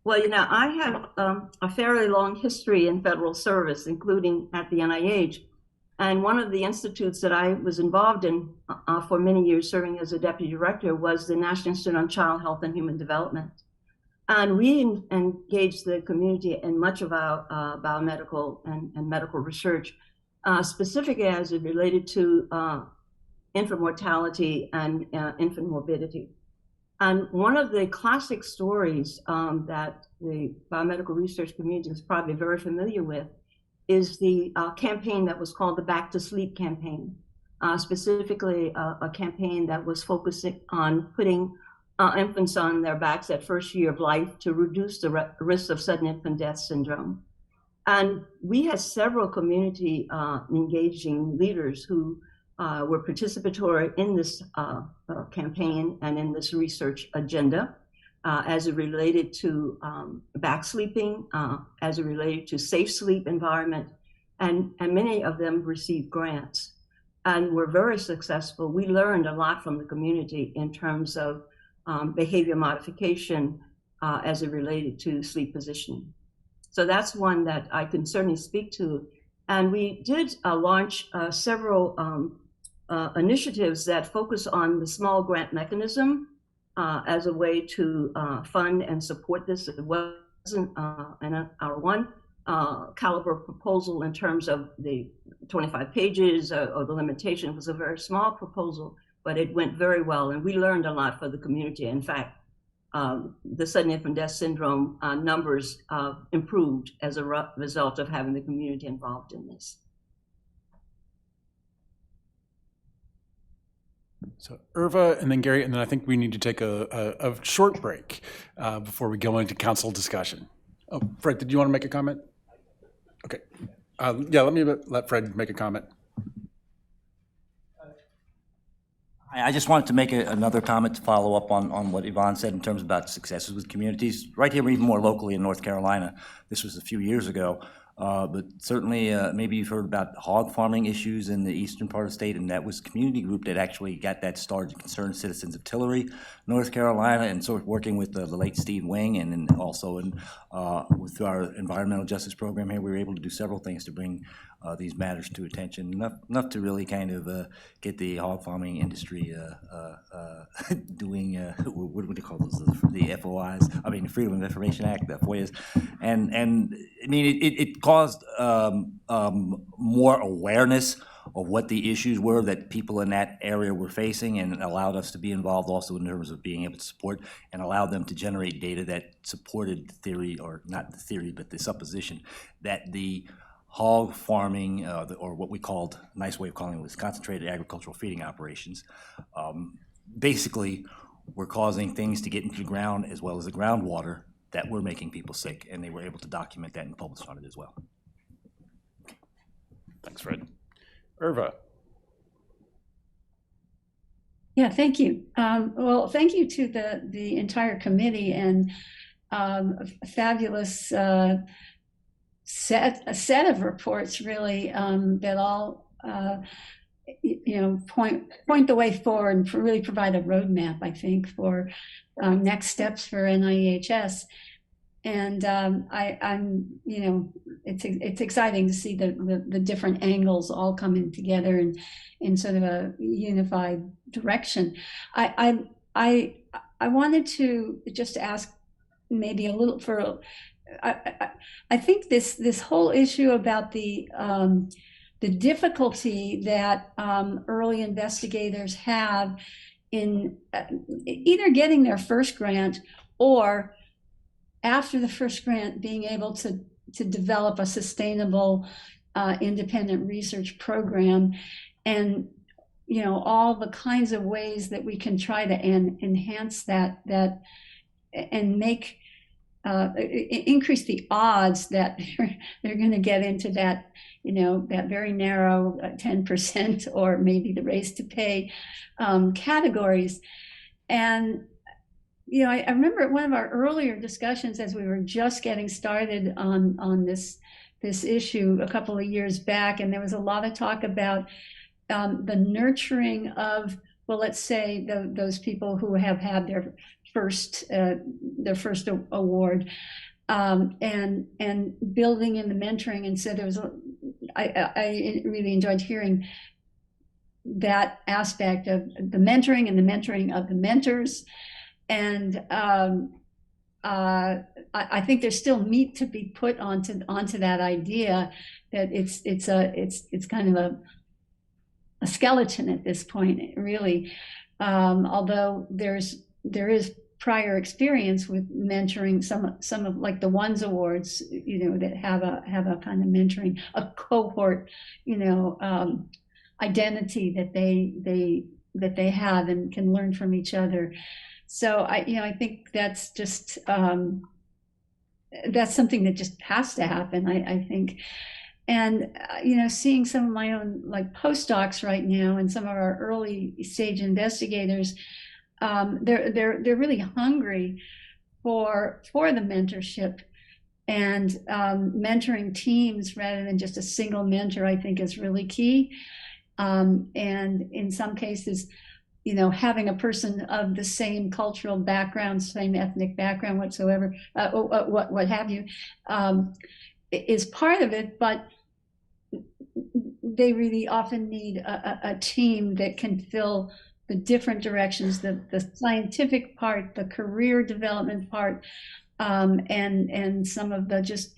Well, I have a fairly long history in federal service, including at the NIH. And one of the institutes that I was involved in for many years, serving as a deputy director, was the National Institute on Child Health and Human Development. And we engaged the community in much of our biomedical and medical research, specifically as it related to infant mortality and infant morbidity. And one of the classic stories that the biomedical research community is probably very familiar with is the campaign that was called the Back to Sleep campaign, specifically a campaign that was focusing on putting infants on their backs at first year of life to reduce the risk of sudden infant death syndrome. And we had several community engaging leaders who were participatory in this campaign and in this research agenda as it related to back sleeping, as it related to safe sleep environment, and many of them received grants and were very successful. We learned a lot from the community in terms of behavior modification as it related to sleep positioning. So that's one that I can certainly speak to. And we did launch several initiatives that focus on the small grant mechanism as a way to fund and support this. It wasn't our one caliber proposal in terms of the 25 pages or the limitation. It was a very small proposal, but it went very well, and we learned a lot for the community. In fact, the sudden infant death syndrome numbers improved as a result of having the community involved in this. So Irva, and then Gary, and then I think we need to take a short break before we go into council discussion. Oh, Fred, did you want to make a comment? Okay. Yeah, let Fred make a comment. I just wanted to make another comment to follow up on what Yvonne said in terms about successes with communities. Right here, even more locally in North Carolina, this was a few years ago, but certainly maybe you've heard about hog farming issues in the eastern part of the state, and that was a community group that actually got that started, Concerned Citizens of Tillery, North Carolina, and sort of working with the late Steve Wing, and then also through our environmental justice program here, we were able to do several things to bring these matters to attention, enough to really kind of get the hog farming industry doing, what do you call those, the FOIs, I mean, the Freedom of Information Act, the FOIAs, and I mean, it caused more awareness of what the issues were that people in that area were facing, and allowed us to be involved also in terms of being able to support and allow them to generate data that supported the theory, or not the theory, but the supposition that the hog farming, or what we called, a nice way of calling it, was concentrated agricultural feeding operations, basically were causing things to get into the ground as well as the groundwater that were making people sick, and they were able to document that and publish on it as well. Thanks, Fred. Irva. Yeah, thank you. Well, thank you to the entire committee, and a fabulous set of reports, really, that all point the way forward and really provide a roadmap, I think, for next steps for NAEHS. And I'm it's exciting to see the different angles all coming together in sort of a unified direction. I wanted to just ask maybe a little for. I think this whole issue about the difficulty that early investigators have in either getting their first grant, or after the first grant being able to develop a sustainable independent research program, and all the kinds of ways that we can try to enhance that and make increase the odds that they're going to get into that, that very narrow 10% or maybe the race to pay categories. And I remember at one of our earlier discussions as we were just getting started on this issue a couple of years back, and there was a lot of talk about the nurturing of, well, let's say those people who have had their first award, and building in the mentoring. And so there was I really enjoyed hearing that aspect of the mentoring and the mentoring of the mentors. And I think there's still meat to be put onto that idea that it's kind of a skeleton at this point, really. Although there is prior experience with mentoring, some of like the ONES awards, that have a kind of mentoring, a cohort, identity that they have and can learn from each other. So I think that's just that's something that just has to happen, I think. And seeing some of my own like postdocs right now and some of our early stage investigators, they're really hungry for the mentorship, and mentoring teams rather than just a single mentor, I think, is really key. And in some cases, having a person of the same cultural background, same ethnic background whatsoever, what have you, is part of it, but they really often need a team that can fill the different directions, the scientific part, the career development part, and some of the just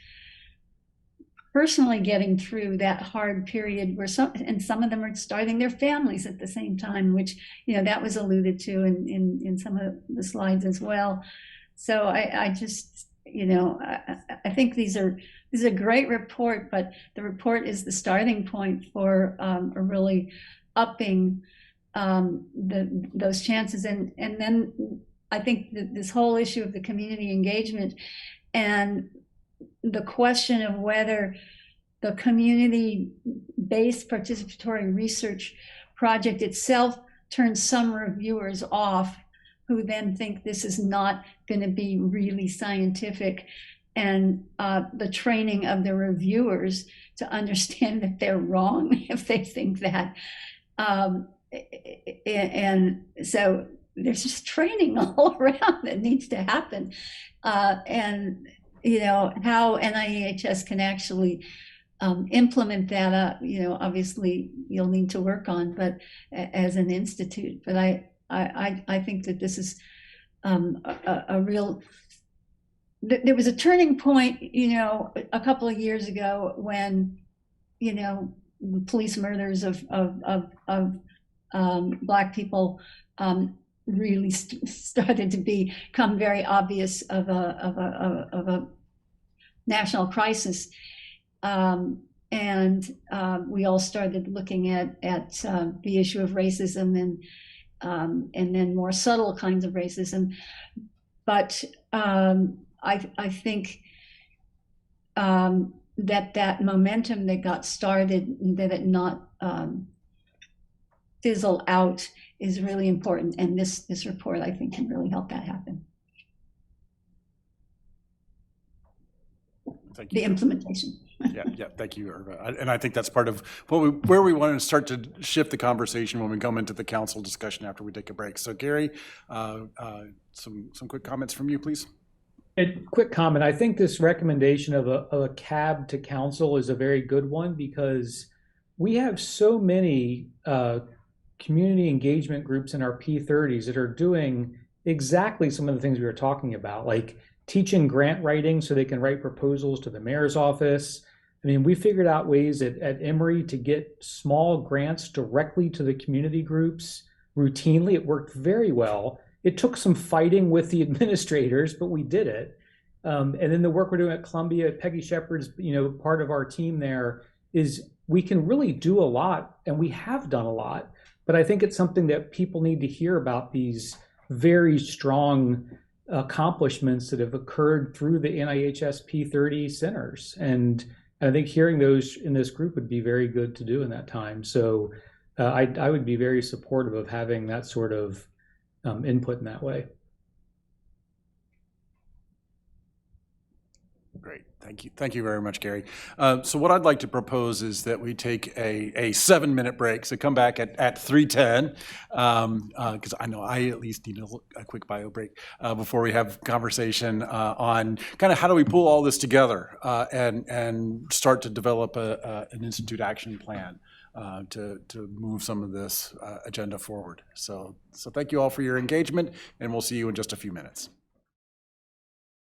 personally getting through that hard period where some of them are starting their families at the same time, which that was alluded to in some of the slides as well. So I just I think this is a great report, but the report is the starting point for really upping those chances, and then I think that this whole issue of the community engagement and the question of whether the community-based participatory research project itself turns some reviewers off who then think this is not going to be really scientific, and the training of the reviewers to understand that they're wrong if they think that. And so there's just training all around that needs to happen. And how NAEHS can actually implement that, obviously you'll need to work on, but as an institute. But I think that this is a real. There was a turning point, a couple of years ago when, police murders of Black people really started to become very obvious of a national crisis, and we all started looking at the issue of racism and then more subtle kinds of racism. But I think that momentum that got started, that it not fizzle out, is really important, and this report, I think, can really help that happen. Thank you. The implementation. Yeah, thank you, Irva. And I think that's part of where we want to start to shift the conversation when we come into the council discussion after we take a break. So Gary, some quick comments from you, please. A quick comment. I think this recommendation of a cab to council is a very good one, because we have so many community engagement groups in our P30s that are doing exactly some of the things we were talking about, like teaching grant writing so they can write proposals to the mayor's office. I mean, we figured out ways at Emory to get small grants directly to the community groups routinely. It worked very well. It took some fighting with the administrators, but we did it. And then the work we're doing at Columbia, Peggy Shepard's, part of our team there, is we can really do a lot, and we have done a lot. But I think it's something that people need to hear about, these very strong accomplishments that have occurred through the NIHS P30 centers. And I think hearing those in this group would be very good to do in that time. So I would be very supportive of having that sort of input in that way. Great. Thank you. Thank you very much, Gary. So what I'd like to propose is that we take a 7-minute break. So come back at 3:10, because I know I at least need a quick bio break before we have conversation on kind of how do we pull all this together and start to develop an institute action plan to move some of this agenda forward. So thank you all for your engagement, and we'll see you in just a few minutes.